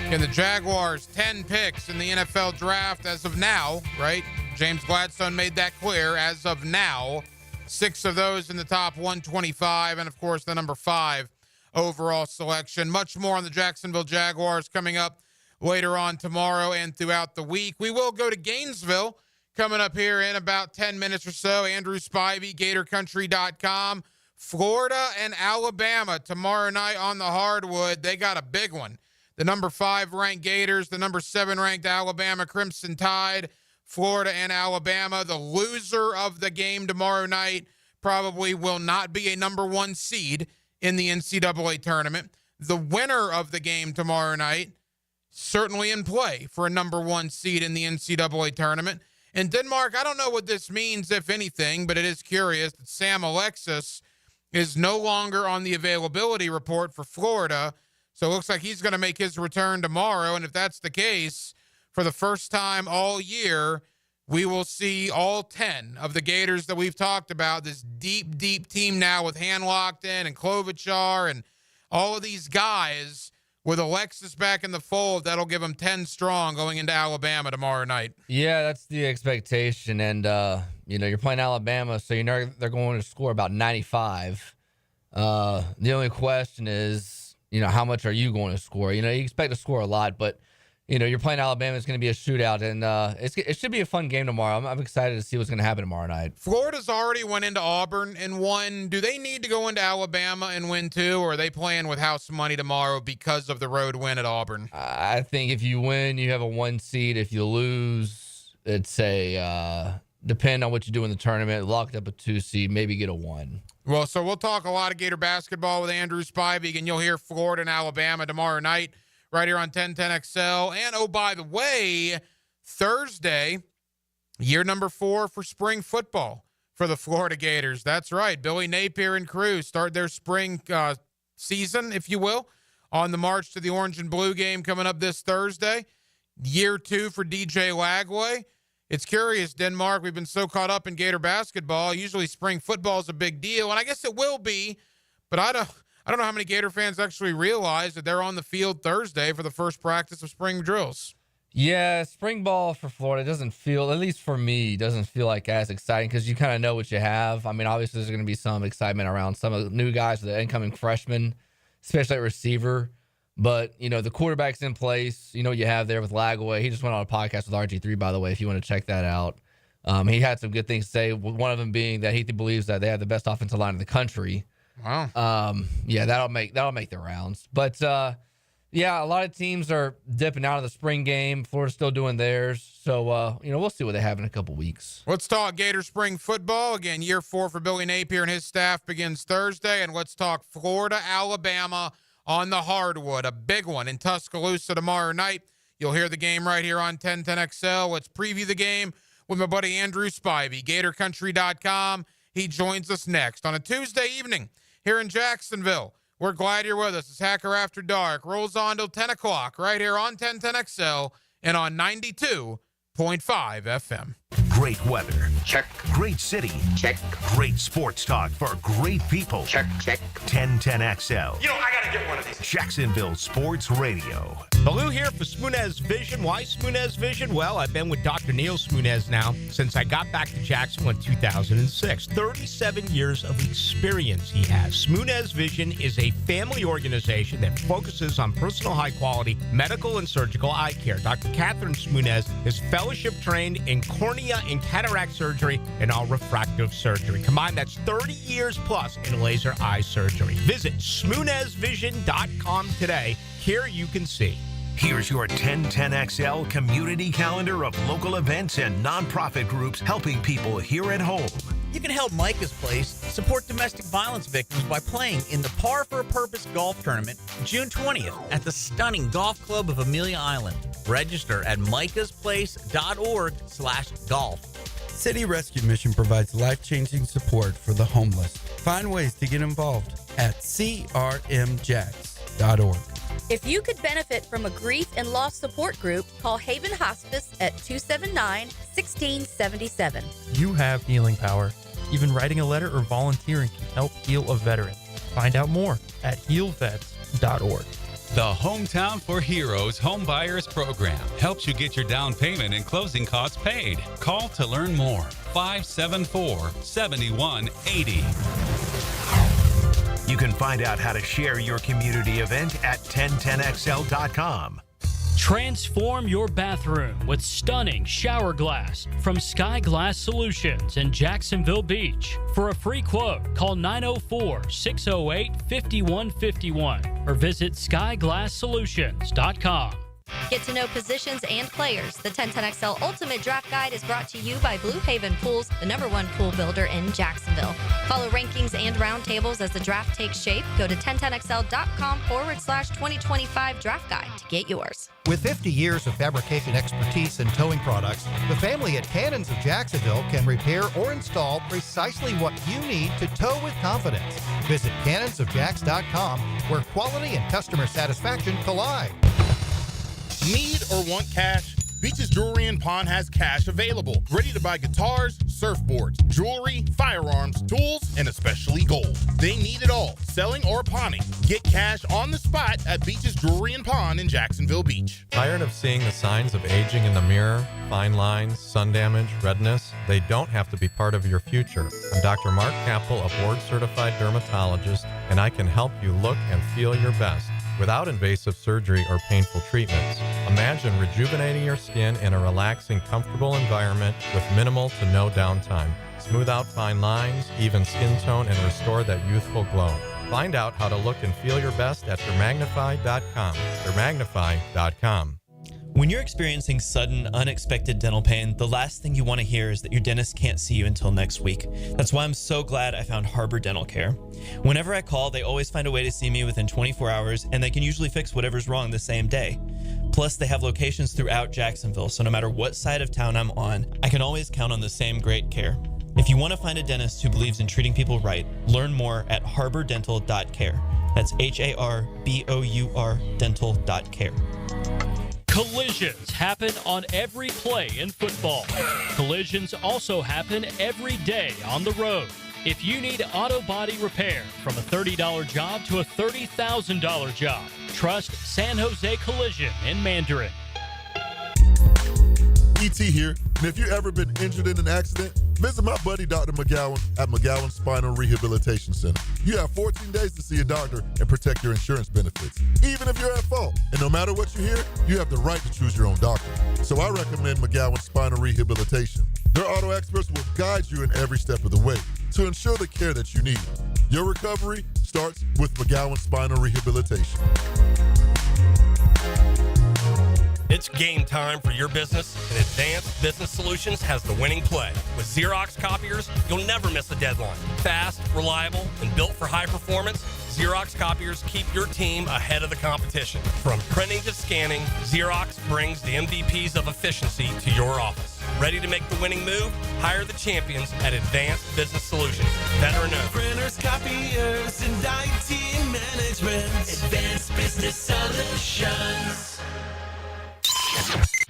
And the Jaguars, 10 picks in the NFL draft as of now, right? James Gladstone made that clear. As of now, 6 of those in the top 125, and, of course, the number 5 overall selection. Much more on the Jacksonville Jaguars coming up later on tomorrow and throughout the week. We will go to Gainesville coming up here in about 10 minutes or so. Andrew Spivey, GatorCountry.com. Florida and Alabama tomorrow night on the hardwood. They got a big one. The number 5 ranked Gators, the number 7 ranked Alabama Crimson Tide, Florida and Alabama. The loser of the game tomorrow night probably will not be a number 1 seed in the NCAA tournament. The winner of the game tomorrow night certainly in play for a number 1 seed in the NCAA tournament. And Denmark, I don't know what this means, if anything, but it is curious that Sam Alexis is no longer on the availability report for Florida. So it looks like he's going to make his return tomorrow. And if that's the case, for the first time all year, we will see all 10 of the Gators that we've talked about, this deep, deep team now with Hand-Lockton and Klobuchar and all of these guys with Alexis back in the fold. That'll give them 10 strong going into Alabama tomorrow night. Yeah, that's the expectation. And, you're playing Alabama, so you know they're going to score about 95. The only question is, how much are you going to score? You expect to score a lot, but, you're playing Alabama. It's going to be a shootout, and it should be a fun game tomorrow. I'm excited to see what's going to happen tomorrow night. Florida's already went into Auburn and won. Do they need to go into Alabama and win too, or are they playing with house money tomorrow because of the road win at Auburn? I think if you win, you have a 1 seed. If you lose, it's depend on what you do in the tournament, locked up a 2 seed, maybe get a 1. Well, so we'll talk a lot of Gator basketball with Andrew Spivey, and you'll hear Florida and Alabama tomorrow night right here on 1010XL. And, oh, by the way, Thursday, year number 4 for spring football for the Florida Gators. That's right. Billy Napier and crew start their spring season, if you will, on the march to the Orange and Blue game coming up this Thursday. Year 2 for DJ Lagway. It's curious, Denmark, we've been so caught up in Gator basketball. Usually spring football is a big deal, and I guess it will be, but I don't know how many Gator fans actually realize that they're on the field Thursday for the first practice of spring drills. Yeah, spring ball for Florida doesn't feel, at least for me, doesn't feel like as exciting because you kind of know what you have. I mean, obviously there's going to be some excitement around some of the new guys, the incoming freshmen, especially at receiver. But, the quarterback's in place. You know what you have there with Lagway. He just went on a podcast with RG3, by the way, if you want to check that out. He had some good things to say, one of them being that he believes that they have the best offensive line in the country. Wow. Yeah, that'll make the rounds. But, Yeah, a lot of teams are dipping out of the spring game. Florida's still doing theirs. So, we'll see what they have in a couple weeks. Let's talk Gator spring football. Again, year 4 for Billy Napier and his staff begins Thursday. And let's talk Florida, Alabama on the hardwood. A big one in Tuscaloosa tomorrow night. You'll hear the game right here on 1010XL. Let's preview the game with my buddy Andrew Spivey, GatorCountry.com. He joins us next on a Tuesday evening here in Jacksonville. We're glad you're with us. It's Hacker After Dark. Rolls on till 10 o'clock right here on 1010XL and on 92.5 FM. Great weather. Check. Great city. Check. Great sports talk for great people. Check. 1010XL. You know, I got to get one of these. Jacksonville Sports Radio. Baloo here for Smoonez Vision. Why Smoonez Vision? Well, I've been with Dr. Neil Smoonez now since I got back to Jacksonville in 2006. 37 years of experience he has. Smoonez Vision is a family organization that focuses on personal high-quality medical and surgical eye care. Dr. Catherine Smoonez is fellowship trained in cornea and cataract surgery and all refractive surgery. Combined, that's 30 years plus in laser eye surgery. Visit SmoonezVision.com today. Here you can see. Here's your 1010XL community calendar of local events and nonprofit groups helping people here at home. You can help Micah's Place support domestic violence victims by playing in the Par for a Purpose golf tournament June 20th at the stunning Golf Club of Amelia Island. Register at micahsplace.org/golf. City Rescue Mission provides life-changing support for the homeless. Find ways to get involved at crmjax.org. If you could benefit from a grief and loss support group, call Haven Hospice at 279-1677. You have healing power. Even writing a letter or volunteering can help heal a veteran. Find out more at healvets.org. The Hometown for Heroes Home Buyers Program helps you get your down payment and closing costs paid. Call to learn more. 574-7180. You can find out how to share your community event at 1010XL.com. Transform your bathroom with stunning shower glass from Sky Glass Solutions in Jacksonville Beach. For a free quote, call 904-608-5151 or visit skyglasssolutions.com. Get to know positions and players. The 1010XL Ultimate Draft Guide is brought to you by Blue Haven Pools, the #1 pool builder in Jacksonville. Follow rankings and roundtables as the draft takes shape. Go to 1010XL.com/2025 draft guide to get yours. With 50 years of fabrication expertise in towing products, the family at Cannons of Jacksonville can repair or install precisely what you need to tow with confidence. Visit cannonsofjacks.com, where quality and customer satisfaction collide. Need or want cash? Beach's Jewelry and Pawn has cash available. Ready to buy guitars, surfboards, jewelry, firearms, tools, and especially gold. They need it all, selling or pawning. Get cash on the spot at Beach's Jewelry and Pawn in Jacksonville Beach. Tired of seeing the signs of aging in the mirror? Fine lines, sun damage, redness? They don't have to be part of your future. I'm Dr. Mark Capel, a board-certified dermatologist, and I can help you look and feel your best without invasive surgery or painful treatments. Imagine rejuvenating your skin in a relaxing, comfortable environment with minimal to no downtime. Smooth out fine lines, even skin tone, and restore that youthful glow. Find out how to look and feel your best at dermagnify.com. dermagnify.com. When you're experiencing sudden, unexpected dental pain, the last thing you want to hear is that your dentist can't see you until next week. That's why I'm so glad I found Harbor Dental Care. Whenever I call, they always find a way to see me within 24 hours, and they can usually fix whatever's wrong the same day. Plus, they have locations throughout Jacksonville, so no matter what side of town I'm on, I can always count on the same great care. If you want to find a dentist who believes in treating people right, learn more at harbordental.care. That's HARBOUR dental.care. Collisions happen on every play in football. Collisions also happen every day on the road. If you need auto body repair, from a $30 job to a $30,000 job, trust San Jose Collision in Mandarin. ET here, and if you've ever been injured in an accident, visit my buddy Dr. McGowan at McGowan Spinal Rehabilitation Center. You have 14 days to see a doctor and protect your insurance benefits, even if you're at fault. And no matter what you hear, you have the right to choose your own doctor. So I recommend McGowan Spinal Rehabilitation. Their auto experts will guide you in every step of the way to ensure the care that you need. Your recovery starts with McGowan Spinal Rehabilitation. It's game time for your business, and Advanced Business Solutions has the winning play. With Xerox copiers, you'll never miss a deadline. Fast, reliable, and built for high performance, Xerox copiers keep your team ahead of the competition. From printing to scanning, Xerox brings the MVPs of efficiency to your office. Ready to make the winning move? Hire the champions at Advanced Business Solutions. Veteran owned. Printers, copiers, and IT management. Advanced Business Solutions.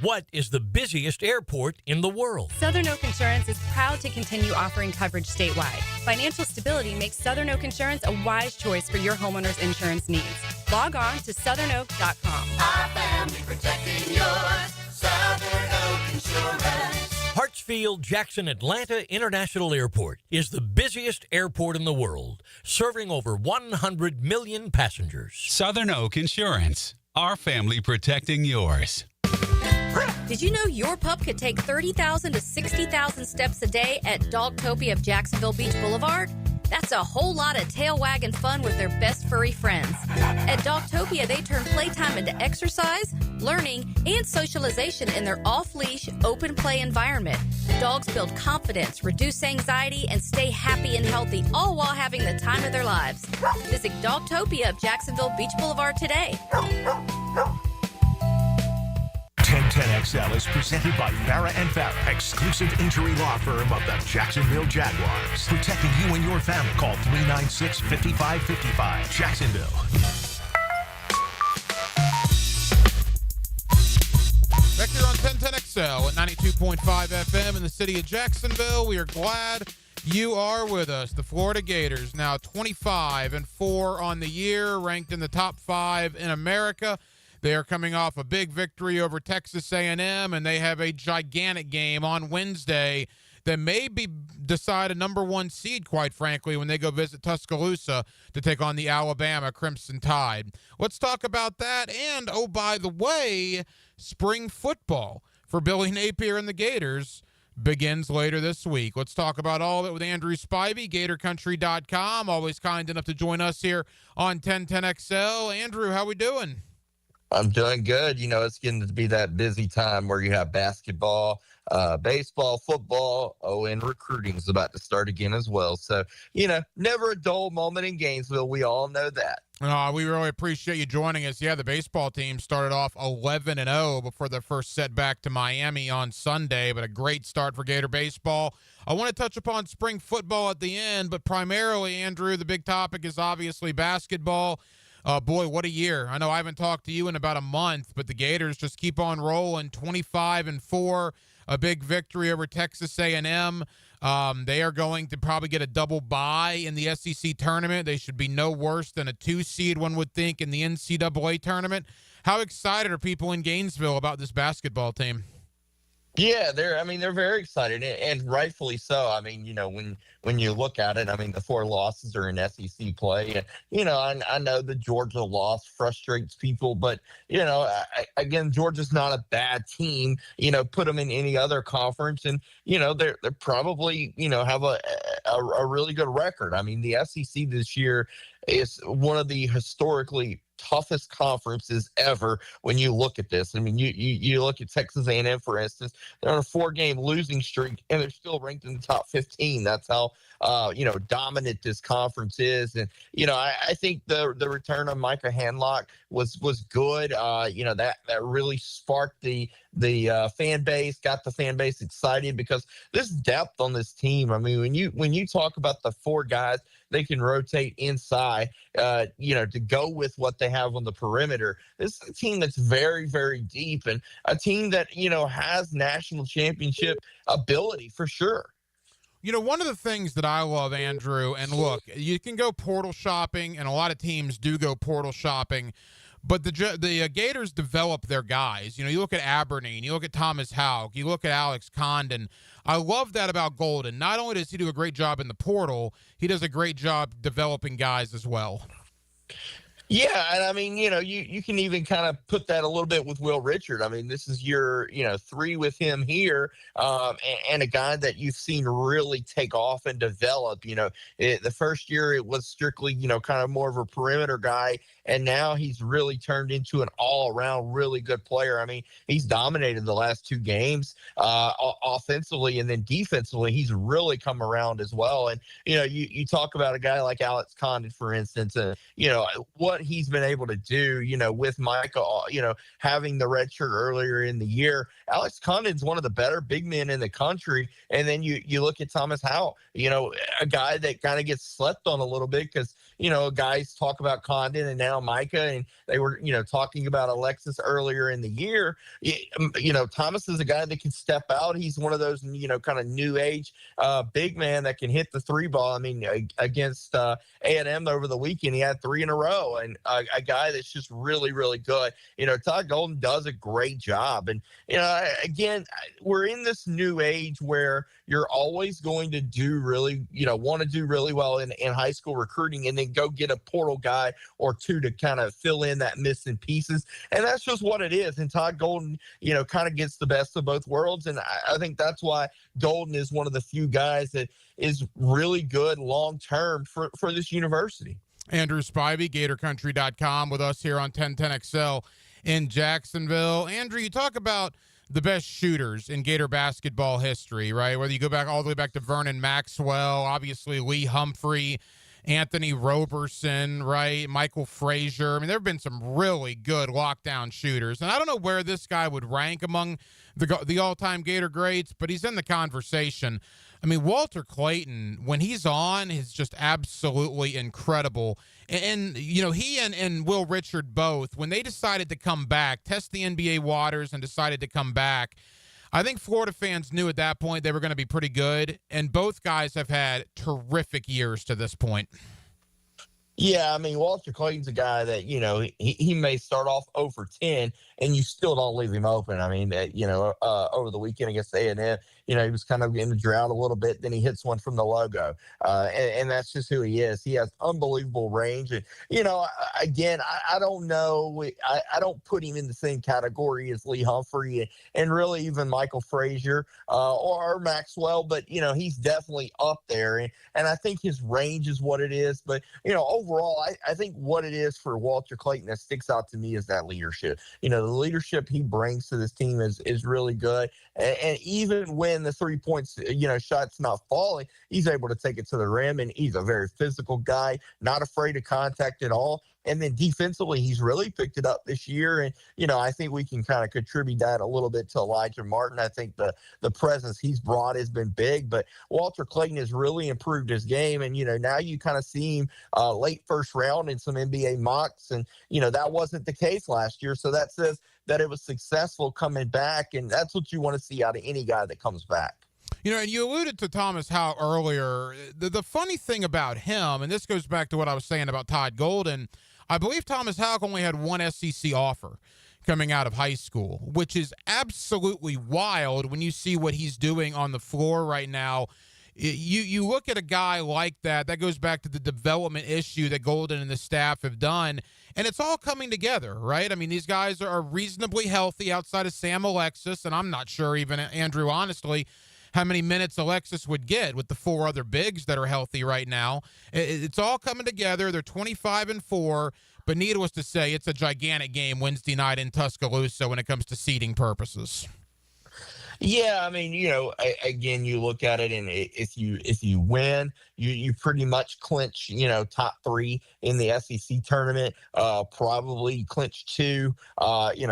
What is the busiest airport in the world? Southern Oak Insurance is proud to continue offering coverage statewide. Financial stability makes Southern Oak Insurance a wise choice for your homeowner's insurance needs. Log on to southernoak.com. Our family protecting yours. Southern Oak Insurance. Hartsfield Jackson Atlanta International Airport is the busiest airport in the world, serving over 100 million passengers. Southern Oak Insurance. Our family protecting yours. Did you know your pup could take 30,000 to 60,000 steps a day at Dogtopia of Jacksonville Beach Boulevard? That's a whole lot of tail wagging fun with their best furry friends. At Dogtopia, they turn playtime into exercise, learning, and socialization in their off-leash, open play environment. Dogs build confidence, reduce anxiety, and stay happy and healthy, all while having the time of their lives. Visit Dogtopia of Jacksonville Beach Boulevard today. 1010XL is presented by Farah and Farah, exclusive injury law firm of the Jacksonville Jaguars. Protecting you and your family. Call 396-5555. Jacksonville. Back here on 1010XL at 92.5 FM in the city of Jacksonville. We are glad you are with us. The Florida Gators now 25-4 on the year, ranked in the top 5 in America. They are coming off a big victory over Texas A&M, and they have a gigantic game on Wednesday that may decide a number 1 seed, quite frankly, when they go visit Tuscaloosa to take on the Alabama Crimson Tide. Let's talk about that. And, oh, by the way, spring football for Billy Napier and the Gators begins later this week. Let's talk about all of it with Andrew Spivey, GatorCountry.com, always kind enough to join us here on 1010XL. Andrew, how we doing? I'm doing good. You know, it's getting to be that busy time where you have basketball, baseball, football. Oh, and recruiting is about to start again as well. So, you know, never a dull moment in Gainesville. We all know that. We really appreciate you joining us. Yeah, the baseball team started off 11-0 before their first setback to Miami on Sunday, but a great start for Gator baseball. I want to touch upon spring football at the end, but primarily, Andrew, the big topic is obviously basketball. Boy, what a year. I know I haven't talked to you in about a month, but the Gators just keep on rolling, 25-4, a big victory over Texas A&M. They are going to probably get a double bye in the SEC tournament. They should be no worse than a 2 seed, one would think, in the NCAA tournament. How excited are people in Gainesville about this basketball team? Yeah, they're very excited, and rightfully so. I mean, you know, when you look at it, I mean, the 4 losses are in SEC play. And, you know, I know the Georgia loss frustrates people, but, you know, again, Georgia's not a bad team. You know, put them in any other conference, and, you know, they're probably, you know, have a really good record. I mean, the SEC this year is one of the historically toughest conferences ever when you look at this. I mean, you look at Texas A&M, for instance, they're on a 4-game losing streak, and they're still ranked in the top 15. That's how, you know, dominant this conference is. And, you know, I think the return of Micah Hanlock was good. You know, that really sparked the fan base, got the fan base excited, because this depth on this team. I mean, when you talk about the 4 guys they can rotate inside, you know, to go with what they have on the perimeter. This is a team that's very, very deep, and a team that, you know, has national championship ability for sure. You know, one of the things that I love, Andrew, and look, you can go portal shopping, and a lot of teams do go portal shopping, but the Gators develop their guys. You know, you look at Aberdeen, you look at Thomas Houck, you look at Alex Condon. I love that about Golden. Not only does he do a great job in the portal, he does a great job developing guys as well. Yeah, and I mean, you can even kind of put that a little bit with Will Richard. I mean, this is your, 3 with him here, and a guy that you've seen really take off and develop. The first year it was strictly, kind of more of a perimeter guy, and now he's really turned into an all-around really good player. I mean, he's dominated the last 2 games offensively, and then defensively, he's really come around as well. And you talk about a guy like Alex Condon, for instance, what he's been able to do, with Micah, having the red shirt earlier in the year. Alex Condon's one of the better big men in the country. And then you look at Thomas Howell, a guy that kind of gets slept on a little bit because, guys talk about Condon and now Micah, and they were, talking about Alexis earlier in the year. Thomas is a guy that can step out. He's one of those, kind of new age big man that can hit the 3 ball. I mean, against A&M over the weekend, he had 3 in a row, and a guy that's just really, really good. Todd Golden does a great job. And, again, we're in this new age where you're always going to do really, want to do really well in high school recruiting, and then go get a portal guy or 2 to kind of fill in that missing pieces. And that's just what it is. And Todd Golden, kind of gets the best of both worlds. And I think that's why Golden is one of the few guys that is really good long-term for this university. Andrew Spivey, GatorCountry.com, with us here on 1010XL in Jacksonville. Andrew, you talk about the best shooters in Gator basketball history, right? Whether you go back all the way back to Vernon Maxwell, obviously Lee Humphrey, Anthony Roberson, right? Michael Frazier. I mean, there have been some really good lockdown shooters. And I don't know where this guy would rank among the all-time Gator greats, but he's in the conversation. I mean, Walter Clayton, when he's on, is just absolutely incredible. And he and Will Richard both, when they decided to come back, test the NBA waters and decided to come back, I think Florida fans knew at that point they were going to be pretty good. And both guys have had terrific years to this point. Yeah, I mean, Walter Clayton's a guy that, he may start off over 10 and you still don't leave him open. I mean, over the weekend against A&M, he was kind of in the drought a little bit. Then he hits one from the logo. And that's just who he is. He has unbelievable range. And, again, I don't know. I don't put him in the same category as Lee Humphrey and really even Michael Frazier or Maxwell. But, he's definitely up there. And I think his range is what it is. But, overall, I think what it is for Walter Clayton that sticks out to me is that leadership. The leadership he brings to this team is really good. And even when the 3 points, shot's not falling, he's able to take it to the rim. And he's a very physical guy, not afraid of contact at all. And then defensively, he's really picked it up this year. And, I think we can kind of contribute that a little bit to Elijah Martin. I think the presence he's brought has been big, but Walter Clayton has really improved his game. And, now you kind of see him late first round in some NBA mocks. And, that wasn't the case last year. So that says that it was successful coming back. And that's what you want to see out of any guy that comes back. And you alluded to Thomas Howell earlier. The funny thing about him, and this goes back to what I was saying about Todd Golden, I believe Thomas Howell only had one SEC offer coming out of high school, which is absolutely wild when you see what he's doing on the floor right now. You look at a guy like that goes back to the development issue that Golden and the staff have done, and it's all coming together, right? I mean, these guys are reasonably healthy outside of Sam Alexis, and I'm not sure even, Andrew, honestly, how many minutes Alexis would get with the 4 other bigs that are healthy right now. It's all coming together. They're 25-4, but needless to say, it's a gigantic game Wednesday night in Tuscaloosa when it comes to seeding purposes. Yeah, I mean, again, you look at it, and if you win, you pretty much clinch, top 3 in the SEC tournament, probably clinch 2,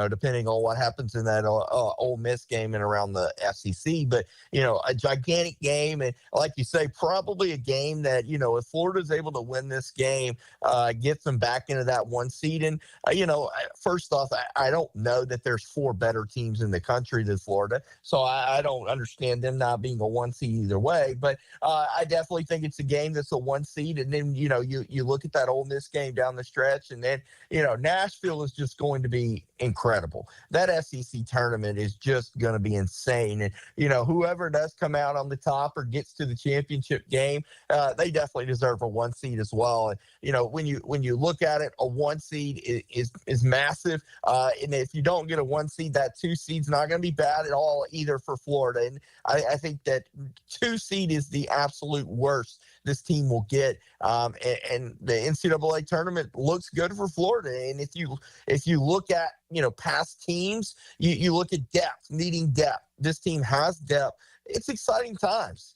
depending on what happens in that Ole Miss game and around the SEC. But, a gigantic game. And like you say, probably a game that, if Florida's able to win this game, gets them back into that 1 seed. And, first off, I don't know that there's 4 better teams in the country than Florida. So I don't understand them not being a 1 seed either way. But I definitely think it's a game that's a 1 seed. And then, you look at that Ole Miss game down the stretch, and then, Nashville is just going to be incredible. That SEC tournament is just going to be insane. And, whoever does come out on the top or gets to the championship game, they definitely deserve a 1 seed as well. And, when you look at it, a 1 seed is massive. And if you don't get a 1 seed, that 2 seed's not going to be bad at all either for Florida. And I think that 2 seed is the absolute worst this team will get. And the NCAA tournament looks good for Florida. And if you look at, past teams, you look at depth, needing depth. This team has depth. It's exciting times.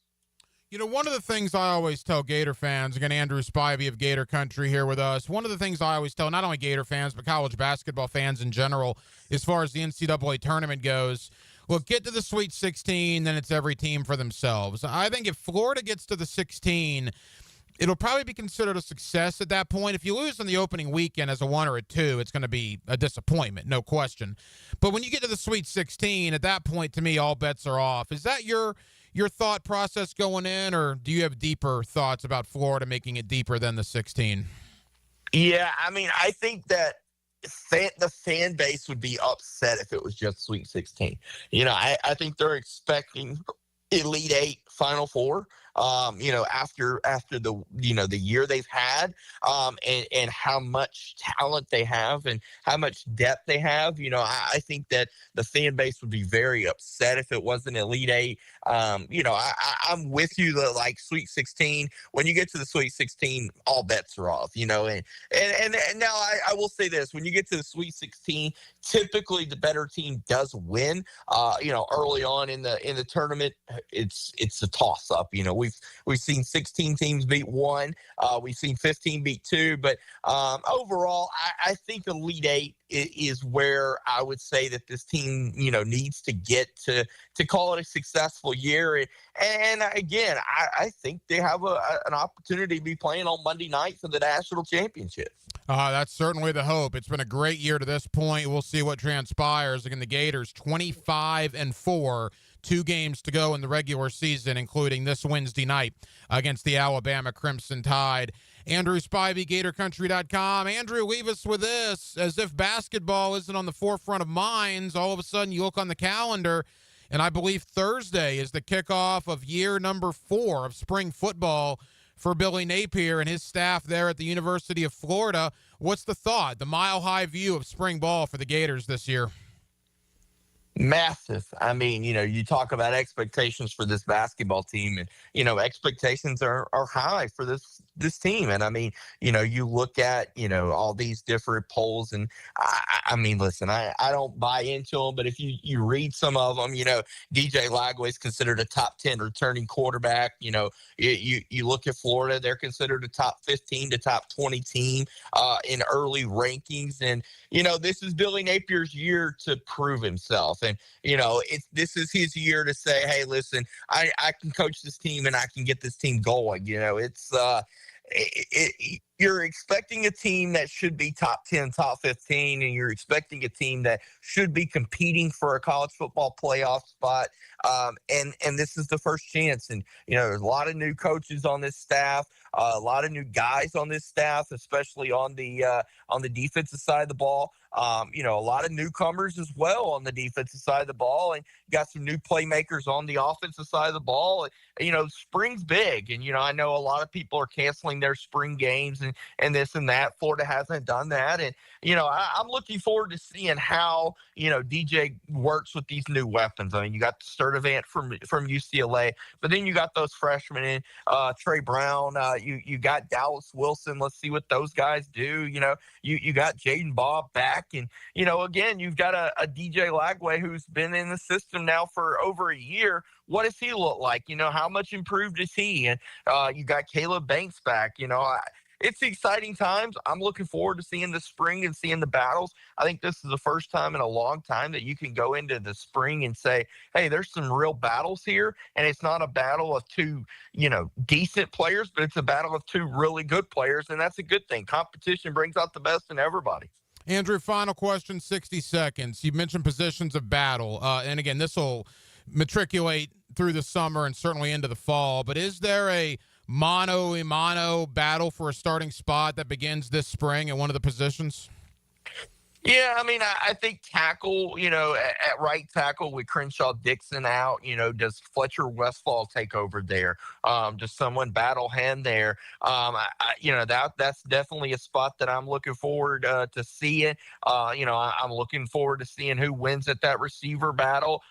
One of the things I always tell Gator fans, again, Andrew Spivey of Gator Country here with us, one of the things I always tell not only Gator fans, but college basketball fans in general, as far as the NCAA tournament goes, look, get to the Sweet 16, then it's every team for themselves. I think if Florida gets to the 16, it'll probably be considered a success at that point. If you lose in the opening weekend as a 1 or a 2, it's going to be a disappointment, no question. But when you get to the Sweet 16, at that point, to me, all bets are off. Is that your thought process going in, or do you have deeper thoughts about Florida making it deeper than the 16? Yeah, I think that the fan base would be upset if it was just Sweet 16. I think they're expecting Elite Eight, Final Four. After the year they've had, and how much talent they have and how much depth they have. I think that the fan base would be very upset if it wasn't Elite Eight. I'm with you that, like, Sweet 16, when you get to the Sweet 16, all bets are off, and now I will say this: when you get to the Sweet 16, typically the better team does win. Early on in the tournament, it's a toss up. We've seen 16 teams beat 1. We've seen 15 beat 2. But overall, I think Elite Eight is where I would say that this team, needs to get to call it a successful year. And again, I think they have an opportunity to be playing on Monday night for the national championship. That's certainly the hope. It's been a great year to this point. We'll see what transpires. Again, the Gators 25-4. 2 games to go in the regular season, including this Wednesday night against the Alabama Crimson Tide. Andrew Spivey, GatorCountry.com. Andrew, leave us with this. As if basketball isn't on the forefront of minds, all of a sudden you look on the calendar, and I believe Thursday is the kickoff of year number 4 of spring football for Billy Napier and his staff there at the University of Florida. What's the thought, the mile-high view of spring ball for the Gators this year? Massive. You talk about expectations for this basketball team, and, expectations are high for this team. And you look at, all these different polls, and listen, I don't buy into them, but if you read some of them, DJ Lagway is considered a top 10 returning quarterback. You look at Florida, they're considered a top 15 to top 20 team in early rankings. And, this is Billy Napier's year to prove himself. And, this is his year to say, hey, listen, I can coach this team and I can get this team going. You're expecting a team that should be top 10, top 15, and you're expecting a team that should be competing for a college football playoff spot. And this is the first chance. And, there's a lot of new coaches on this staff, a lot of new guys on this staff, especially on the defensive side of the ball. A lot of newcomers as well on the defensive side of the ball, and got some new playmakers on the offensive side of the ball. Spring's big, and, I know a lot of people are canceling their spring games and this and that. Florida hasn't done that. And, I'm looking forward to seeing how, DJ works with these new weapons. You got Sturdivant from UCLA, but then you got those freshmen in Trey Brown. You got Dallas Wilson. Let's see what those guys do. You got Jaden Bobb back. And, again, you've got a DJ Lagway who's been in the system now for over a year. What does he look like? How much improved is he? And you got Caleb Banks back. It's exciting times. I'm looking forward to seeing the spring and seeing the battles. I think this is the first time in a long time that you can go into the spring and say, hey, there's some real battles here. And it's not a battle of 2, decent players, but it's a battle of 2 really good players. And that's a good thing. Competition brings out the best in everybody. Andrew, final question, 60 seconds. You mentioned positions of battle. And again, this will matriculate through the summer and certainly into the fall. But is there a mano-a-mano battle for a starting spot that begins this spring at one of the positions? Yeah, I mean, I think tackle, at right tackle with Crenshaw Dixon out, does Fletcher Westfall take over there? Does someone battle hand there? That's definitely a spot that I'm looking forward to seeing. I'm looking forward to seeing who wins at that receiver battle.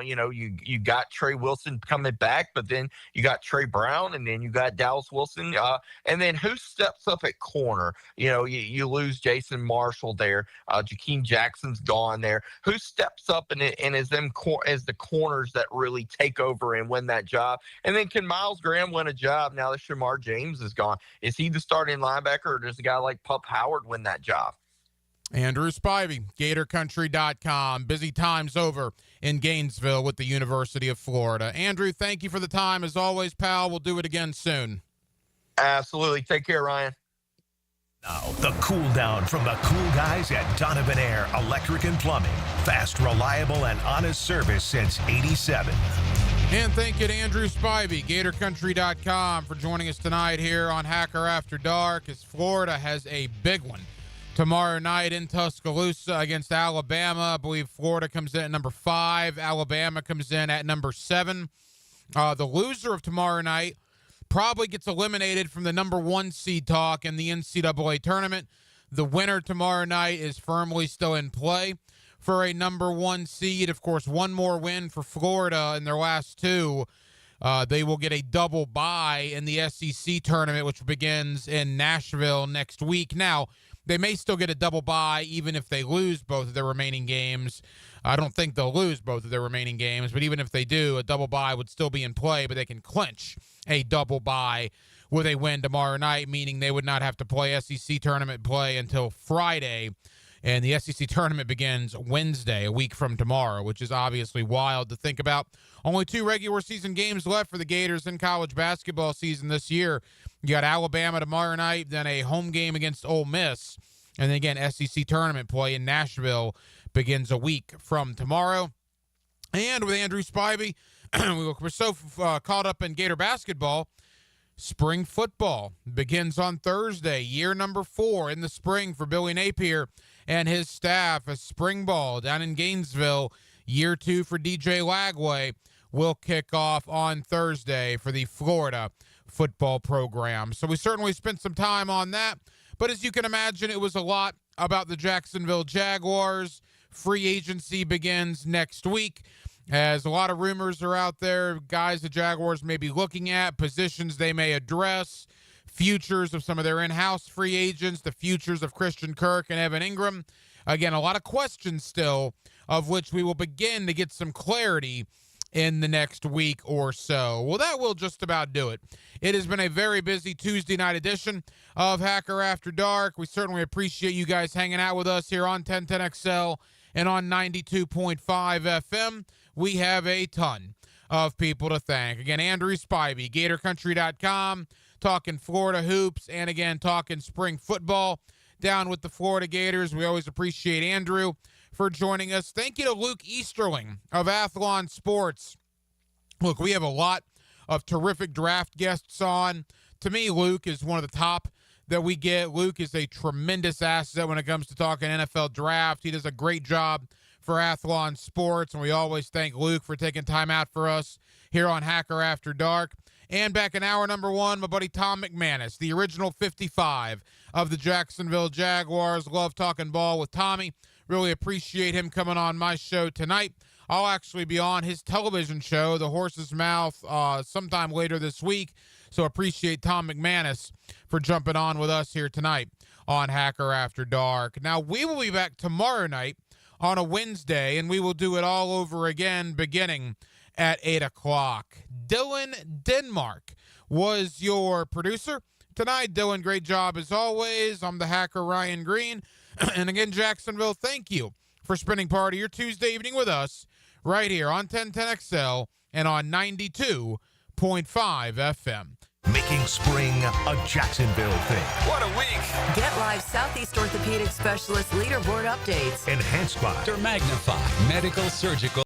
You got Trey Wilson coming back, but then you got Trey Brown, and then you got Dallas Wilson. And then who steps up at corner? You lose Jason Marshall there. Jakeem Jackson's gone there. Who steps up and is as the corners that really take over and win that job? And then can Miles Graham win a job now that Shamar James is gone? Is he the starting linebacker, or does a guy like Pup Howard win that job? Andrew Spivey, GatorCountry.com. Busy times over in Gainesville with the University of Florida. Andrew, thank you for the time. As always, pal, we'll do it again soon. Absolutely. Take care, Ryan. Now, the cool down from the cool guys at Donovan Air Electric and Plumbing. Fast, reliable, and honest service since '87. And thank you to Andrew Spivey, GatorCountry.com, for joining us tonight here on Hacker After Dark, as Florida has a big one tomorrow night in Tuscaloosa against Alabama. I believe Florida comes in at number 5. Alabama comes in at number 7. The loser of tomorrow night probably gets eliminated from the number 1 seed talk in the NCAA tournament. The winner tomorrow night is firmly still in play for a number 1 seed. Of course, one more win for Florida in their last 2. They will get a double bye in the SEC tournament, which begins in Nashville next week. Now, they may still get a double bye even if they lose both of their remaining games. I don't think they'll lose both of their remaining games, but even if they do, a double bye would still be in play, but they can clinch a double bye with a win tomorrow night, meaning they would not have to play SEC tournament play until Friday, and the SEC tournament begins Wednesday, a week from tomorrow, which is obviously wild to think about. Only 2 regular season games left for the Gators in college basketball season this year. You got Alabama tomorrow night, then a home game against Ole Miss, and then again, SEC tournament play in Nashville begins a week from tomorrow. And with Andrew Spivey, we're so caught up in Gator basketball. Spring football begins on Thursday, year number 4 in the spring for Billy Napier and his staff. As spring ball down in Gainesville, year 2 for DJ Lagway, will kick off on Thursday for the Florida football program. So we certainly spent some time on that. But as you can imagine, it was a lot about the Jacksonville Jaguars. Free agency begins next week, as a lot of rumors are out there, guys the Jaguars may be looking at, positions they may address, futures of some of their in-house free agents, the futures of Christian Kirk and Evan Ingram. Again, a lot of questions still, of which we will begin to get some clarity in the next week or so. Well, that will just about do it. It has been a very busy Tuesday night edition of Hacker After Dark. We certainly appreciate you guys hanging out with us here on 1010XL and on 92.5 FM. We have a ton of people to thank. Again, Andrew Spivey, GatorCountry.com, talking Florida hoops, and again, talking spring football down with the Florida Gators. We always appreciate Andrew for joining us. Thank you to Luke Easterling of Athlon Sports. Look, we have a lot of terrific draft guests on. To me, Luke is one of the top that we get. Luke is a tremendous asset when it comes to talking NFL draft. He does a great job for Athlon Sports, and we always thank Luke for taking time out for us here on Hacker After Dark. And back in hour number 1, my buddy Tom McManus, the original 55 of the Jacksonville Jaguars. Love talking ball with Tommy. Really appreciate him coming on my show tonight. I'll actually be on his television show, The Horse's Mouth, sometime later this week. So appreciate Tom McManus for jumping on with us here tonight on Hacker After Dark. Now, we will be back tomorrow night on a Wednesday, and we will do it all over again beginning at 8 o'clock. Dylan Denmark was your producer tonight. Dylan, great job as always. I'm the Hacker Ryan Green. And again, Jacksonville, thank you for spending part of your Tuesday evening with us right here on 1010XL and on 92.5 FM. Making spring a Jacksonville thing. What a week! Get live Southeast Orthopedic Specialist leaderboard updates. Enhanced by Magnify Medical Surgical